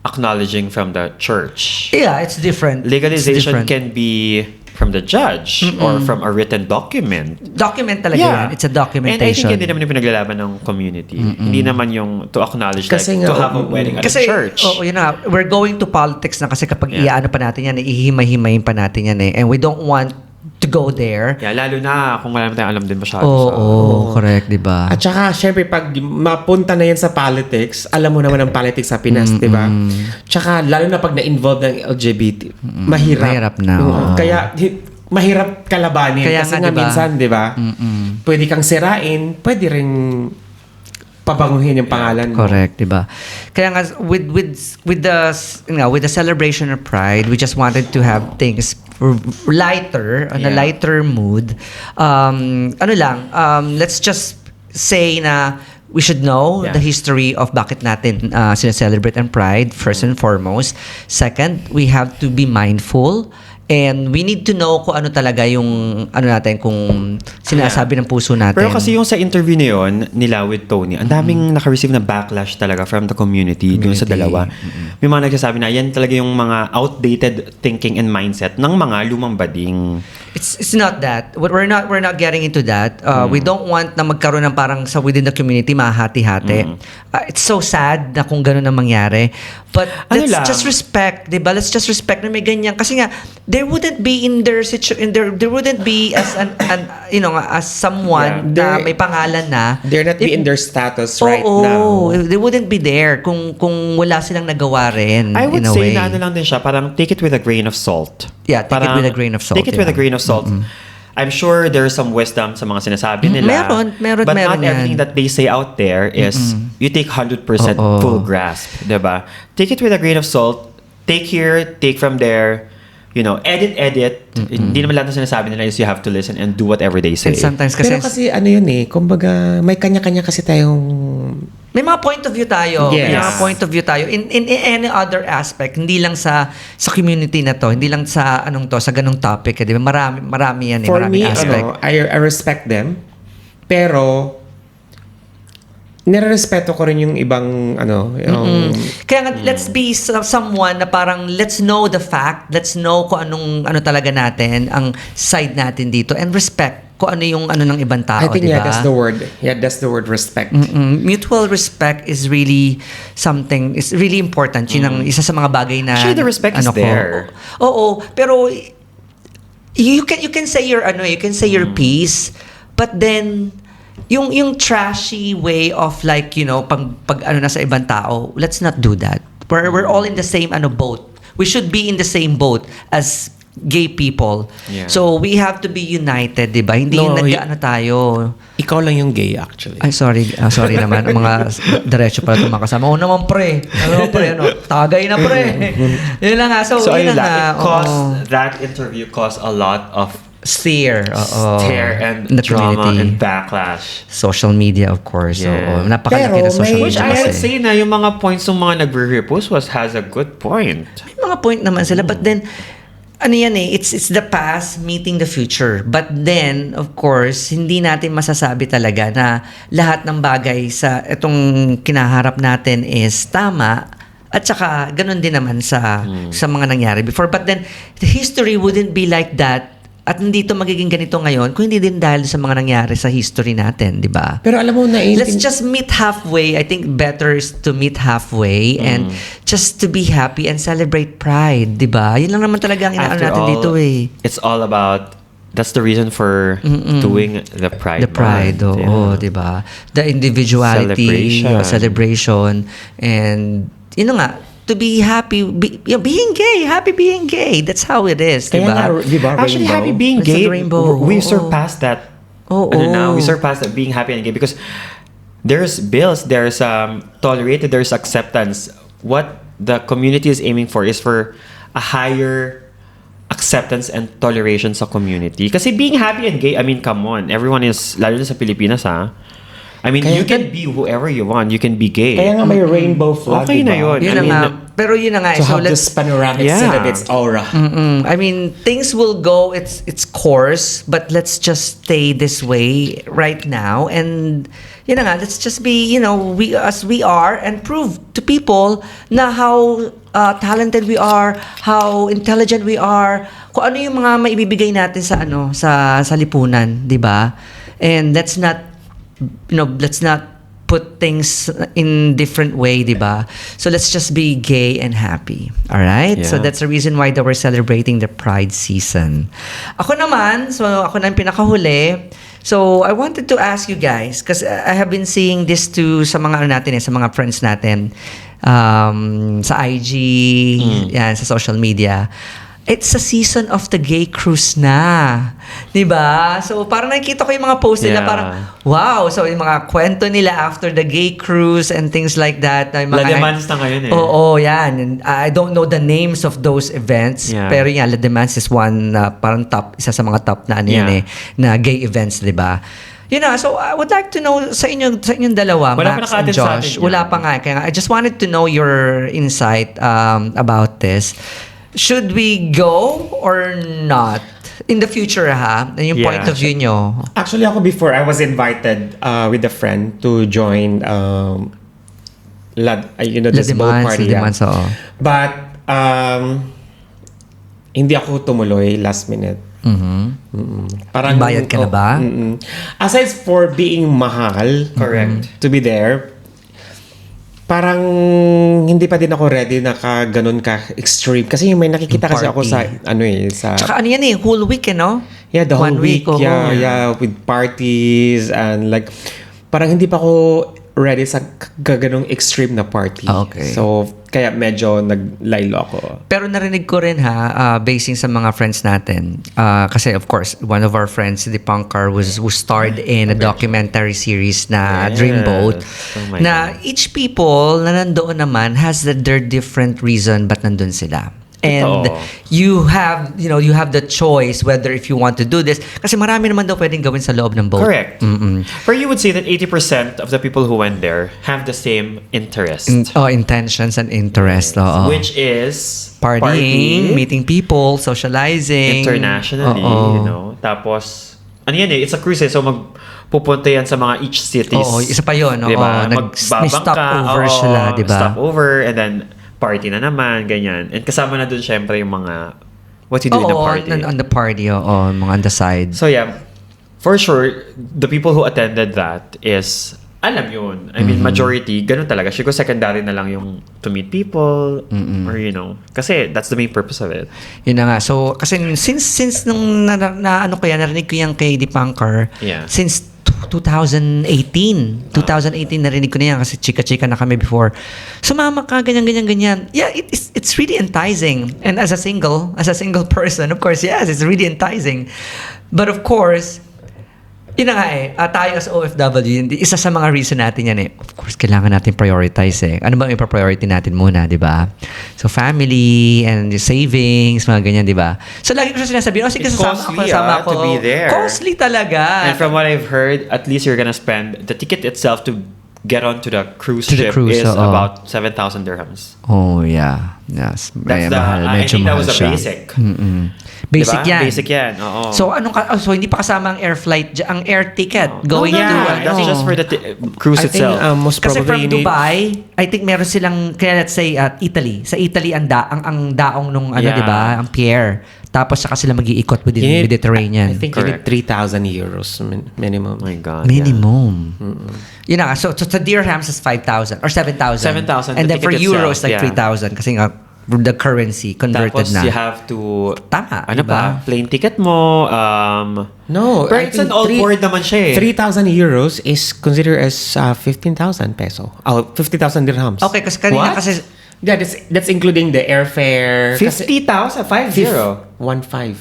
acknowledging from the church. Yeah, it's different. Legalization It's different. can be from the judge or from a written document. Document talaga yan. It's a documentation. And I think hindi naman yung pinaglalaban ng community. Hindi naman yung to acknowledge Kasi like nga, to have a wedding at a church. Yun na, we're going to politics na kasi kapag iaano pa natin yan, ihimay-himayin pa natin yan and we don't want to go there. Yeah, lalo na kung wala naman tayong alam din masyado Correct, di ba? At saka, syempre, pag mapunta na yan sa politics, alam mo naman ang politics sa Pinas, di ba? Tsaka, lalo na pag na-involve ng LGBT, mahirap. Mahirap na, Kaya, mahirap kalabanin. Kaya kasi nga, nga, diba? minsan, di ba? Pwede kang sirain, pwede rin pabanguhin yung pangalan mo. Correct, 'di ba? Kaya nga with the celebration of Pride, we just wanted to have things lighter, on a lighter mood. Let's just say na we should know the history of bakit natin sineselebrate ang Pride, first and foremost. Second, we have to be mindful. And we need to know kung ano talaga yung kung sinasabi ng puso natin. Pero kasi yung sa interview na yun, nila with Tony, ang daming naka-receive na backlash talaga from the community dun sa dalawa. May mga nagsasabi na yan talaga yung mga outdated thinking and mindset ng mga lumang bading. It's not that. We're not getting into that. We don't want na magkaroon ng parang sa within the community mahati-hati. It's so sad na kung gano'n ang mangyari. But let's just respect, 'di ba? Let's just respect na may ganyan kasi nga there wouldn't be in their there wouldn't be as as someone na may pangalan na They're not be in their status right now. They wouldn't be there kung wala silang nagawa rin. I would in a say way. na lang din siya, parang take it with a grain of salt. Yeah, take it with a grain of salt. Take it with a grain of salt. I'm sure there's some wisdom sa mga sinasabi nila. Meron but not yan. everything that they say out there is you take 100% full grasp, 'di ba? Take it with a grain of salt. Take here, take from there. Edit. Hindi naman lahat ng sinasabi nila is you have to listen and do whatever they say. And sometimes kasi Pero kasi yun kumbaga, may kanya-kanya kasi tayong may mga point of view tayo. Yes. May mga point of view tayo. In any other aspect, hindi lang sa community na to, hindi lang sa sa ganung topic, di ba? Marami yan For maraming me, aspect. I respect them. Pero nire-respeto ko rin yung ibang yung Kaya nga, let's be someone na parang let's know the fact, let's know kung anong talaga natin, ang side natin dito, and respect kung ano yung ng ibang tao, I think diba? that's the word. Yeah, that's the word, respect. Mutual respect is really something, is really important. Yun ang isa sa mga bagay na Actually, the respect is there. Oo, pero you can say your you can say your piece, but then yung trashy way of pag nasa ibang tao, let's not do that. We're all in the same boat. We should be in the same boat as gay people. Yeah. So we have to be united, 'di ba? Hindi tayo. Ikaw lang yung gay actually. Ay, sorry naman. Ang mga diretso pala itong mga kasama. Oo naman, pre. Tagay na, pre. Yun lang nga. So yun ayun lang nga. That interview caused a lot of Stare and in the drama community. and backlash. Social media, of course. Yeah. So, napakalaki Pero na social may- Which media I would kasi. say na yung mga points ng mga nagre-repost has a good point. May mga point naman sila. But then, it's the past meeting the future. But then, of course, hindi natin masasabi talaga na lahat ng bagay sa itong kinaharap natin is tama. At saka, ganun din naman sa mga nangyari before. But then, the history wouldn't be like that. At hindi ito magiging ganito ngayon kung hindi din dahil sa mga nangyari sa history natin, di ba? Pero alam mo, Let's just meet halfway. I think better is to meet halfway and just to be happy and celebrate Pride, di ba? Yun lang naman talaga ang inaano After natin all, dito eh. It's all about, that's the reason for doing the Pride The Pride, Month. oo, di ba? The individuality, Celebration. celebration, and you know nga, to be happy, being gay, happy being gay. That's how it is, Kaya nga, di ba, Actually, rainbow? happy being It's a gay, rainbow. we Oo. surpassed that. Oo. Now, we surpassed that being happy and gay because there's bills, there's tolerated, there's acceptance. What the community is aiming for is for a higher acceptance and toleration sa community. Kasi being happy and gay, I mean, come on. Everyone is, lalo na sa Pilipinas, ha? I mean, Kaya you can be whoever you want. You can be gay. Kaya nga may rainbow flag, Okay na diba? yun. Yun I na mean, nga. Pero yun na nga. To So have this panoramic Yeah. set of its aura. I mean, things will go its course, but let's just stay this way right now. And yun na nga, let's just be, we as we are and prove to people na how talented we are, how intelligent we are, kung ano yung mga maibibigay natin sa lipunan, 'di ba? And let's not put things in different way, di ba? So let's just be gay and happy. All right? So Yeah. that's the reason why that we're celebrating the Pride season. Ako naman, so ako na yung pinakahuli. So I wanted to ask you guys, because I have been seeing this sa mga sa mga friends natin, sa IG, yan, sa social media. It's a season of the gay cruise na. 'Di ba? So parang nakikita ko yung mga post nila Yeah. parang wow, so yung mga kwento nila after the gay cruise and things like that. Yung La mga, Demans na ngayon eh. Oo, yan. And I don't know the names of those events. Yeah. Pero yan, La Demans is one parang isa sa mga top na Yeah. na gay events, 'di ba? So I would like to know sa inyong dalawa, Wala pa Max naka-attend and sa Josh. atin yan. Wala pa nga. Kaya nga, I just wanted to know your insight about this. Should we go or not? In the future, ha? Yung Yeah. point of view nyo. Actually, ako before, I was invited with a friend to join this boat party. La Demans, oo. But, hindi ako tumuloy last minute. Parang, Bayad ka na ba? Aside for being mahal, Correct. to be there, parang hindi pa din ako ready na ganun ka extreme. Kasi may nakikita kasi ako sa, sa... Tsaka ano yan whole week, no? Yeah, the whole 1 week. oo. Yeah, with parties and like, parang hindi pa ako ready sa ganung extreme na party. Okay. So, kaya medyo naglaylo ako. Pero narinig ko rin basing sa mga friends natin. Kasi of course, one of our friends, si Dipankar, was starred in a documentary series na Yes. Dreamboat. Oh my Na God. each people na nandoon naman has their different reason ba't nandun sila. And Totoo. you have the choice whether if you want to do this. Kasi marami naman daw pwedeng gawin sa loob ng boat. Correct. But you would say that 80% of the people who went there have the same interest. Intentions and interest. Oo. Which is Partying, meeting people, socializing. internationally, Oo. Tapos, it's a cruise so pupunta yan sa mga each cities. Oo, isa pa yun. Oo, Diba? may stopover sila, diba? Stopover, and then party na naman, ganyan. And kasama na dun syempre yung mga what you do in the party. On the party, mga on the side. So yeah, for sure, the people who attended that is, alam yun. I mean, majority, ganun talaga. Siguro secondary na lang yung to meet people, or kasi that's the main purpose of it. Yun na nga. So, kasi since nung narinig ko yan kay Dipankar, Yeah. since 2018 narinig ko na yan kasi chika-chika na kami before. Sumama ka, ganyan. Yeah, it's really enticing. And as a single person, of course, yes, it's really enticing. But of course, yun na nga tayo as OFW, isa sa mga reason natin yan of course, kailangan natin prioritize Ano ba yung priority natin muna, di ba? So, family and savings, mga ganyan, di ba? So, lagi ko siya sinasabi, sige, It's sasama costly, ako. to be there. Costly talaga. And from what I've heard, at least you're gonna spend, the ticket itself to get onto the cruise To the ship cruise, is oo. about 7,000 dirhams. Oh, yeah. Yes. That's Mahal. I Medyo think that mahal was the siya. basic. Basic Diba? yan. Basic yan, oo. So, so hindi pa kasama ang air flight, ang air ticket going yeah, to, that's just for the cruise I think itself. most Kasi probably from you need- Dubai, I think meron silang, kaya let's say, Italy. Sa Italy, ang daong nung, Yeah. di ba, ang pier. Tapos, saka sila mag-iikot within you the need- Mediterranean. I think you need 3,000 euros minimum. Oh my God. Minimum. Yun na nga. So, sa dirhams is 5,000 or 7,000. 7,000, And the then for ticket euros, itself, like yeah. 3,000. Kasi nga, the currency converted Tapos na. you have to... Tama, Ano diba? pa? Plane ticket mo. No, Pero I it's think an all board naman siya 3,000 euros is considered as 15,000 peso. 50,000 dirhams. Okay, kasi kanina What? kasi Yeah, that's including the airfare. 50,000? 50? 1.5.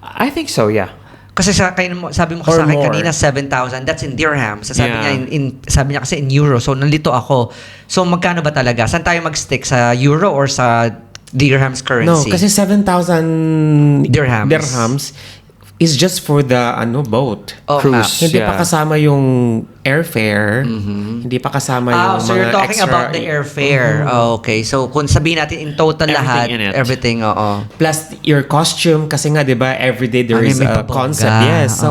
I think so, yeah. Kasi sabi mo Or sa akin more. kanina 7,000, that's in dirhams. Sabi Yeah. niya sabi niya kasi in euro. So nalito ako. So magkano ba talaga? Saan tayo mag-stick, sa euro or sa dirhams No, currency? kasi 7,000 Dirhams. is just for the boat. Oh, Cruise. Hindi pa Yeah. kasama yung airfare. Hindi pa kasama yung so mga you're talking extra. about the airfare. Oh, okay. So kung sabihin natin in total Everything lahat, in it. everything, oo. Plus your costume kasi nga 'di ba everyday there is May a pabongga. concept. Yes. So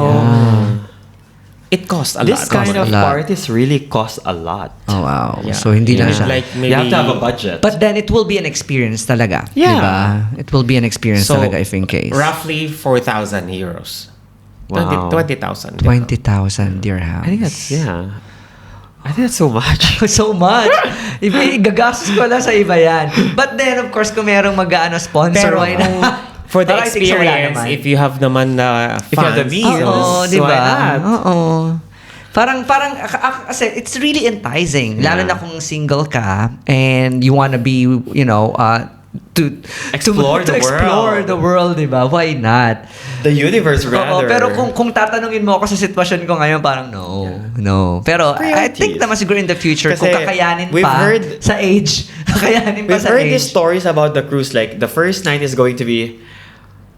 it costs a This lot. kind of a lot. parties really cost a lot. Oh, wow. Yeah. So hindi lang Yeah. siya. Like maybe You have to have a budget. But then it will be an experience talaga. Yeah. Diba? It will be an experience talaga if in case. roughly 4,000 euros. Wow. 20,000. 20,000 dirhams. I think that's so much. So much. Gagastos ko lang sa iba yan. But then, of course, kung merong mag-ano sponsor, Pero why not? for the Parang I think so, wala experience, naman. if you have naman funds, If you have the means. Oo, Yes, di why ba? not? Oo. Parang, kasi it's really enticing. Lalo na kung single ka and you wanna be, to Explore the explore world. the world, di ba? Why not? The universe, Oo, rather. pero kung tatanungin mo ako sa sitwasyon ko ngayon, parang no. Pero I think Priorities. naman siguro in the future, Kasi kung kakayanin we've pa heard- sa age, kakayanin pa We've sa heard age. these stories about the cruise. Like, the first night is going to be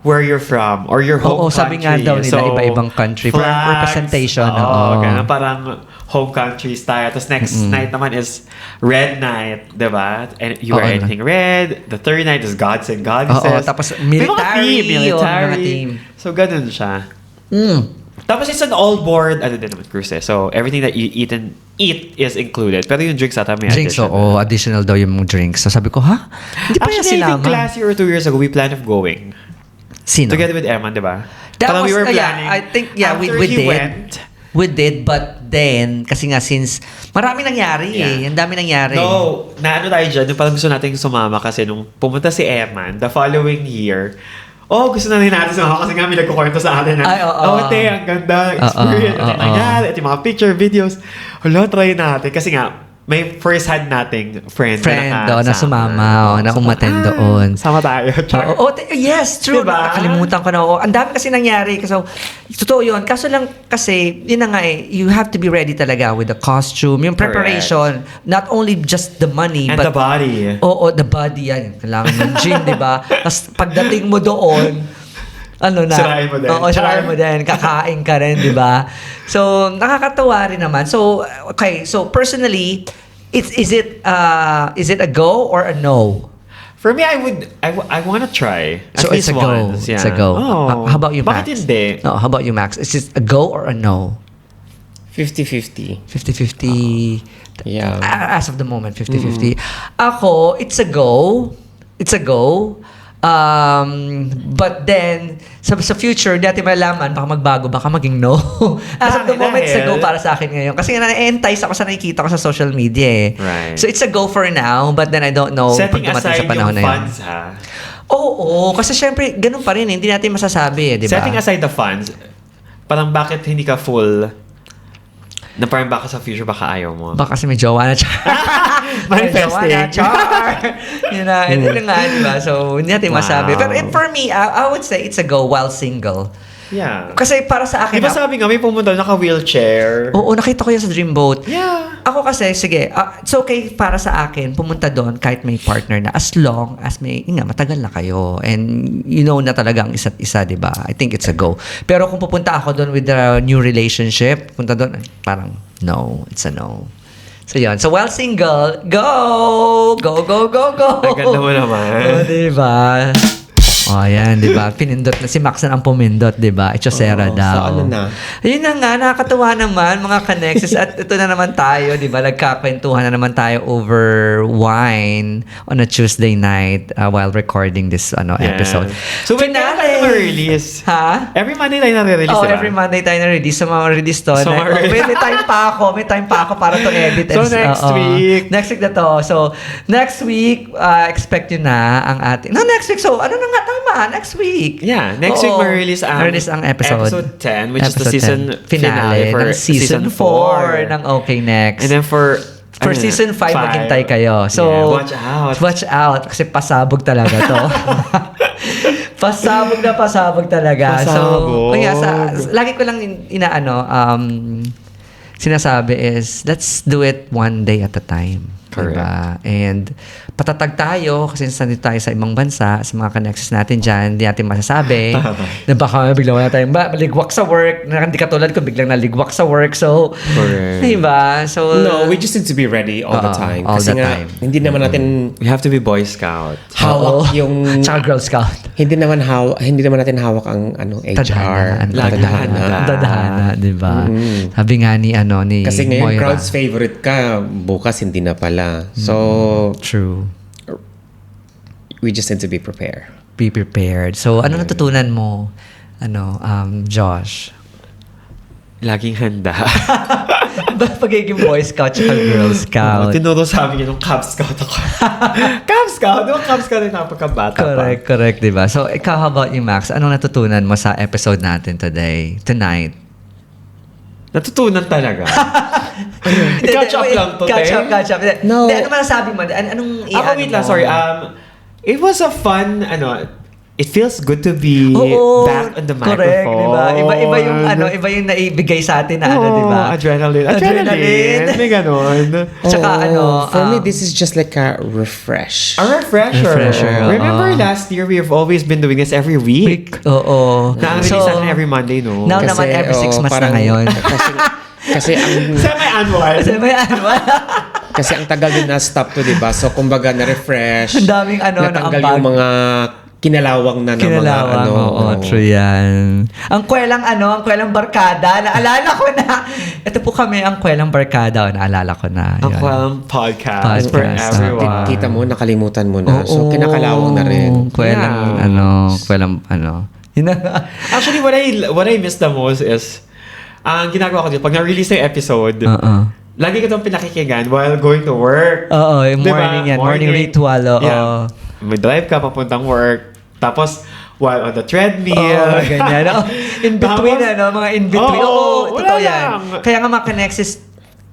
where you're from or your home Oo, sabi nga country. daw nila, iba-ibang country. For representation, oo. ganun, parang home countries tayo. Tapos next night naman is red night, diba? And you wear Oo, anything red. The third night is gods and goddesses. Oo, tapos May mga military, theme, military. mga theme. So, ganun siya. Mm. Tapos it's an all-board, din naman, cruise eh. So, everything that you eat is included. Pero yung drinks ata may Drinks, addition. oo. Additional daw yung drinks. So sabi ko, ha? Hindi pa Actually, niya I think sinama. last year or 2 years ago, we planned of going. Sino? Together with Eman, di ba? That Parang was, we were yeah, planning. I think, yeah, we after he did. went, We did, but then, kasi nga since, marami nangyari Yeah. Ang dami nangyari. no, naano tayo dyan, yung parang gusto natin sumama kasi nung pumunta si Eman, the following year, gusto na rin natin sumama kasi nga may nagkukwento sa atin na, Ay, oo. te, ang ganda, experience, Oo, at yung nangyari, at yung mga picture, videos, try natin. Kasi nga, may first hand nating friend Na sumama, na umattend doon. Sama tayo. Char. Yes, true. Diba? Nakalimutan ko na. Ang dami kasi nangyari. So, totoo yun. Kaso lang kasi, yun na nga you have to be ready talaga with the costume, yung preparation, not only just the money, And but the body. Oo, the body yan. Kailangan ng gym, di ba? Tapos pagdating mo doon, Sirain mo din. Oo, sirain mo din. Kakain ka rin, di ba? So, nakakatawa rin naman. So, okay. So, personally, is it a go or a no? For me, I want to try. At So, least it's a go. once. It's a go. Oh. How about you, Max? Bakit hindi? No, how about you, Max? Is it a go or a no? 50-50. 50-50. Yeah. As of the moment, 50-50. Ako, it's a go. It's a go. But then, sa future, di natin malalaman, baka magbago, baka maging no. As of the Bakit? moment, it's a go Dahil? para sa akin ngayon. Kasi na-entice ako sa nakikita ko sa social media eh. Right. So, it's a go for now, but then I don't know Setting pag dumating aside sa panahon yung na yun. funds, ha? Oo, kasi syempre, ganun pa rin. Hindi natin masasabi eh, di ba? Setting aside the funds, parang bakit hindi ka full na parang baka sa future baka ayaw mo? Baka kasi may jowa na, char. May jowa na, Manifesting. char. Yun na, ito na nga, di ba? So, hindi natin Wow. masabi. Pero for me, I would say it's a go while single. Yeah. Kasi para sa akin, Di ba sabi nga, may pumunta naka-wheelchair? oo, nakita ko yan sa Dreamboat. Yeah. Ako kasi, sige, it's okay para sa akin, pumunta doon kahit may partner na as long as matagal na kayo and you know na talagang isa't isa, di ba? I think it's a go. Pero kung pupunta ako doon with a new relationship, punta doon, parang no, it's a no. So, yun. So, while single, go! Go, go, go, go! Ang ganda mo naman. Oh, di ba? Oh, yan, di ba? Pinindot na. Si Max na ang pumindot, di ba? Echosera Oo, daw. sa ano na? Ayun na nga, nakakatuwa naman, mga connexes. At ito na naman tayo, di ba? Nagkakwentuhan na naman tayo over wine on a Tuesday night while recording this episode. So, when kailan tayo ma-release? Ha? Every Monday tayo na-release, Oh, diba? every Monday tayo na-release sa mga release to. So, May time pa ako. May time pa ako para to edit. So, next week. Next week na to. So, next week, expect nyo na ang ating... No, next week. So, ano na nga? Tama. Next week. Yeah, next week ma-release ang episode. episode 10, which is the Episode season 10. finale for ng season 4 ng Okay Next. And then for For season 5, maghintay kayo. So, Yeah, watch out. Watch out. Kasi pasabog talaga to. pasabog talaga. Pasabog. So, kaya lagi ko lang sinasabi is, let's do it one day at a time. Correct. Diba? And patatag tayo kasi nandito tayo sa ibang bansa, sa mga connections natin dyan, hindi natin masasabi na baka biglang wala tayong maligwak sa work, na hindi katulad ko biglang naligwak sa work. So, Correct. diba? So, No, we just need to be ready all the time. all Kasi the nga, time. hindi naman natin We have to be Boy Scout. hawak yung... Tsaka Girl Scout. hindi naman natin hawak ang HR. Tadhana, di ba? Sabi nga ni Kasi ngayon, Moira. crowd's favorite ka, bukas hindi na pala. So, True. we just need to be prepared. Be prepared. So, ano natutunan mo, Josh? Laging handa. Pagiging Boy Scout at Girl Scout. Tinuro sa amin yun nung Cub Scout ako. Cub Scout? Di ba Cub Scout yung napagkabata pa? Correct, di ba? So, ikaw, how about you, Max? Anong natutunan mo sa episode natin tonight? Natutunan talaga. Catch up lang to, Catch up. No. Ano masasabi mo? Anong Ako, wait lang, sorry. It was a fun, it feels good to be back on the microphone. Correct, di ba? Iba yung naibigay sa atin na di ba? Adrenaline. May ganon. Tsaka For me, this is just like a refresh. A refresher. Refresher, Remember last year, we have always been doing this every week? Oo. Na-release natin every Monday, no? Now naman every 6 months na ngayon. Kasi ang Semi-annual. kasi ang tagal din na stop to, 'di ba? So kumbaga na-refresh. Ang daming natanggal naambag. yung mga kinalawang na ng mga True yan. Ang kwelang barkada. Naalala ko na. Ito po kami, ang kwelang barkada. Naalala ko na. Ang Yun. Kwang podcast for Podcast. everyone. Kita mo, nakalimutan mo na. So kinakalawang na rin. Kwelang, Yun na nga. Actually, what I miss the most is, ang ginagawa ko dito, pag na-release yung episode, lagi ko itong pinakikinggan while going to work. Oo, yung Diba? morning yan. Morning ritual. Oo. Yeah. May drive ka, papuntang work. Tapos, while on the treadmill. Oo, ganyan. In between, Tapos, mga in between. Oo, wala totoo yan. lang. Kaya nga mga connexes,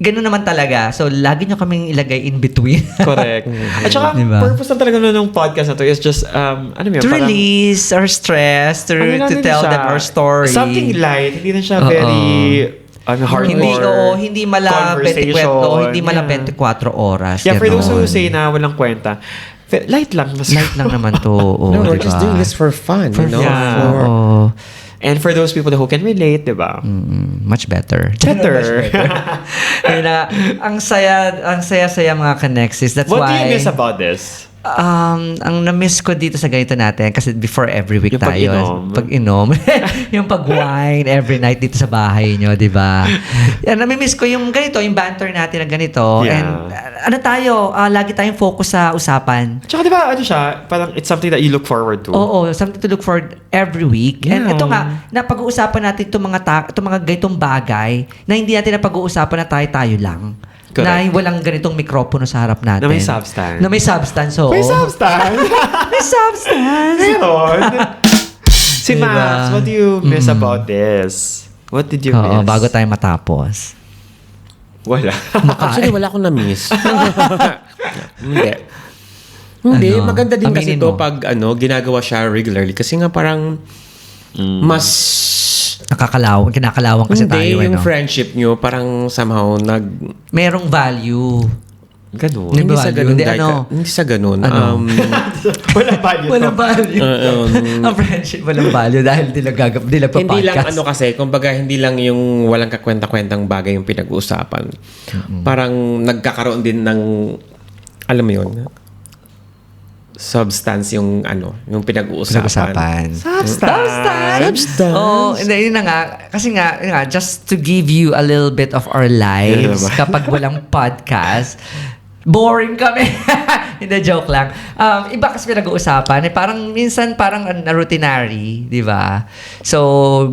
ganun naman talaga. So, lagi nyo kaming ilagay in between. Correct. At saka, Diba? purpose lang talaga ng podcast na to is just, to release our stress, to tell them our story. Something light. Hindi na siya very hardcore. Hindi mala 24 oras. Yeah, for those who ganon. say na walang kwenta, light lang. Light lang naman to. Oo, No, we're diba? just doing this for fun. For you know? fun. For, Oo. And for those people who can relate, di ba? Much better. Better. Yun na, ang saya mga connexes. That's What do why... you miss about this? Ang na-miss ko dito sa ganito natin, kasi before every week Yung tayo. pag-inom. Pag-inom. Yung pag-wine every night dito sa bahay nyo, di ba? Yan, nami-miss ko yung ganito, yung banter natin na ganito. Yeah. And lagi tayong focus sa usapan. Tsaka di ba, parang it's something that you look forward to. Oo, something to look for every week. And Yeah. ito nga, napag-uusapan natin itong mga ganitong bagay na hindi natin napag-uusapan na tayo lang. Correct. Na walang ganitong mikropono sa harap natin. Na may substance. Na may substance, oo. May substance! May substance! Meron! Si Diba? Max, what do you miss about this? What did you Oo, miss? bago tayo matapos. Wala. actually, wala akong na-miss. Hindi. Hindi, maganda din kasi aminin to mo. pag ginagawa siya regularly. Kasi nga parang mas... Kinakalawang kasi hindi, tayo. yung friendship nyo parang somehow Merong value. Ganun. May hindi sa value. ganun. Hindi, Hindi sa ganun. Walang value to. Walang value. Ang friendship walang value dahil di nagpa-podcast. Hindi lang kasi, kumbaga hindi lang yung walang kakwenta-kwentang bagay yung pinag-uusapan. Parang nagkakaroon din ng, alam mo yun, substance yung yung pinag-uusapan. Substance. Oh, hindi, yun na nga. Kasi nga, just to give you a little bit of our lives, kapag walang podcast, boring kami. Hindi, joke lang. Iba kasi pinag-uusapan. Parang minsan parang routinary, di ba? So,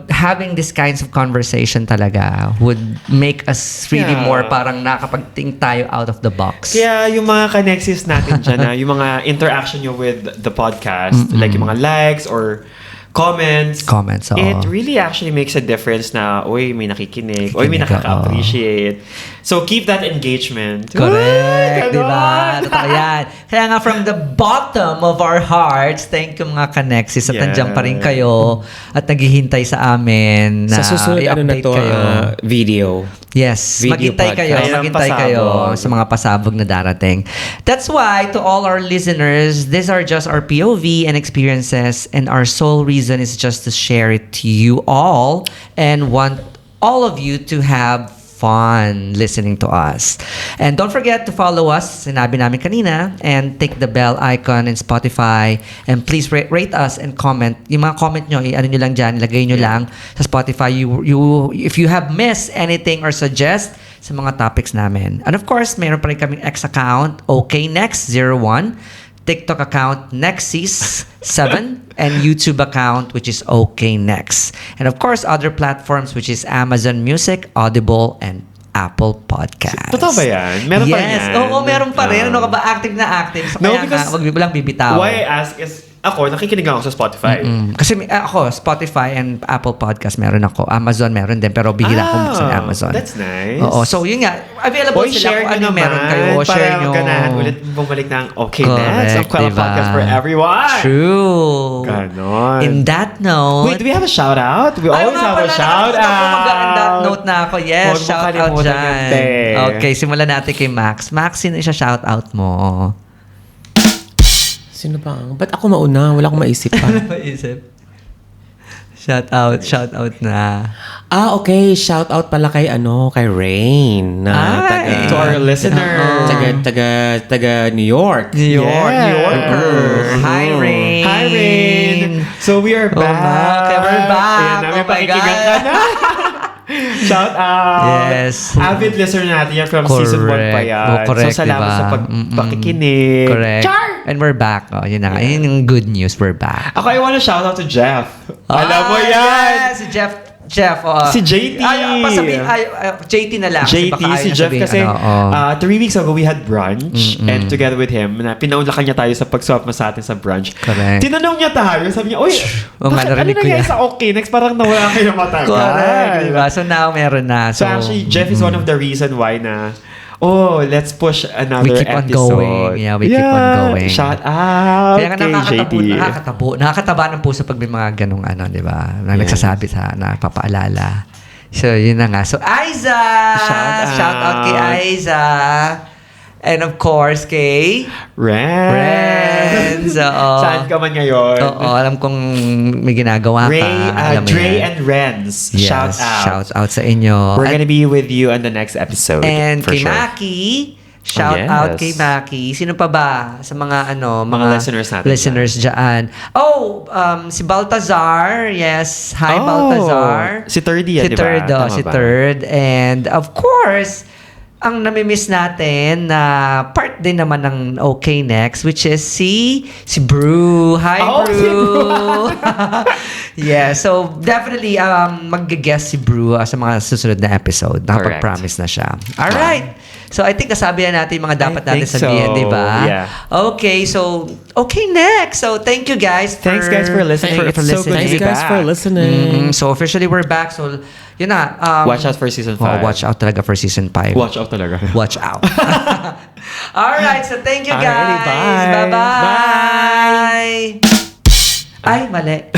having these kinds of conversation talaga would make us really more parang nakapag-think tayo out of the box. Kaya yung mga connexes natin dyan, yung mga interaction nyo with the podcast, like yung mga likes or comments, oo. it really actually makes a difference na, uy, may nakikinig, uy, may Kikinig ka, nakaka-appreciate. So keep that engagement. Correct, Uy, di ba? ganon. Totoo yan. Kaya nga from the bottom of our hearts, thank you mga Kanexis at Yeah. nandiyan pa rin kayo at naghihintay sa amin na Sa susunod, i-update kayo. video. Yes, Video maghintay kayo, podcast. Ayan, maghintay kayo pasabog. sa mga pasabog na darating. That's why, to all our listeners, these are just our POV and experiences, and our sole reason is just to share it to you all and want all of you to have fun listening to us. And don't forget to follow us, sinabi namin kanina, and click the bell icon in Spotify. And please rate us and comment. Yung mga comment nyo, ano nyo lang dyan, ilagay nyo lang sa Spotify. If you have missed anything or suggest sa mga topics namin. And of course, mayroon pa rin kaming X account, OKNext01, TikTok account Nexis7, and YouTube account which is OKNext. And of course, other platforms which is Amazon Music, Audible, and Apple Podcasts. Totoo ba yan? Meron pa rin yes. yan? Oo, meron pa rin. Ano ka ba? Active na active. So, No, kaya nga, because wag mo lang bibitaw. Why I ask is, ako, nakikinig ako sa Spotify. Kasi ako, Spotify and Apple Podcast meron ako. Amazon meron din, pero bihira ko buksan ng Amazon. That's nice. Oo, so yun nga. Available Oy, sila share kung nyo ano yung meron naman. kayo. Share Para nyo. ganahan ulit bumalik ng Okay Correct, Next. Ang Kwela diba? Podcast for everyone. True. Ganon. In that note, Wait, do we have a shout out? We Ay, always nga have a pala, shout nakalimutan ko out. mag- that note na ako. Yes, Huwag mo shout out kalimutan yan, dyan. te. Okay, simulan natin kay Max. Max, sino siya shout out mo? Sino ba? Ba't ako mauna? Wala akong maisip pa. Maisip. Shout out na. Okay. Shout out pala kay kay Rain. Na Ay. To our listeners. Taga New York. New York. Yes. New Yorker. Hi, Rain. Hi, Rain. So we are Oo back. nga, kaya we're back. Ayan, namin Oh my pakikinggan God. ka na. Shout out. Yes. Avid listener natin yan from season 1 pa yan. Oh, correct, so salamat diba? sa pakikinig. Correct. Char! And we're back. Oh, yun na nga. Yun yung good news. We're back. Ako, I wanna shout out to Jeff. Alam mo yan. Yes, si Jeff. Si JT. JT na lang. JT, baka ayaw si niya Jeff sabihin, kasi 3 weeks ago we had brunch and together with him, na pinaunlakan niya tayo sa pag-swap mo sa atin sa brunch. Correct. Tinanong niya tayo, sabi niya, uy, Oo nga, bakit, ano narinig ko nangyari yan. sa Okay Next? Parang nawala kayo matagal. Correct. Diba? So now meron na. So actually, Jeff is one of the reason why na, let's push another We keep on episode. going. Yeah, we keep on going. Shout out Kaya nga kay JT. nakakataba ng puso pag may mga ganong di ba? Na nagsasabi sa, napapaalala. So, yun na nga. So, Aiza! Shout out. kay Aiza! And of course, kay Renz. Oo. Saan ka man ngayon? Oo, alam kong may ginagawa ka. Alam mo Dre yan. and Renz. Yes, Shout out. Shout out sa inyo. We're gonna be with you on the next episode. And for kay sure. Maki, shout Yes. out kay Maki. Sino pa ba sa mga Mga listeners natin listeners dyan? Si Baltazar. Yes. Hi, Baltazar. Si Third yan, Si di ba? Third, Tama si ba? Third. And of course, ang namimiss natin na part din naman ng Okay Next, which is si Brew. Hi, Oh, Brew. si Brew. Yeah, so definitely mag-guest si Brew sa mga susunod na episode. Nakapag-promise na siya. Alright. So I think nasabi na natin yung mga dapat I natin think sabihin, so. di ba? Yeah. Okay, so Okay Next. So thank you guys for Thanks, guys, for listening. for It's so good to Thanks be guys back. for listening. So officially we're back. So yun na. Watch out for season 5. Watch out talaga for season 5. Watch out talaga. Watch out. Alright, so thank you Alrighty, guys. bye. Bye-bye. Ay, mali.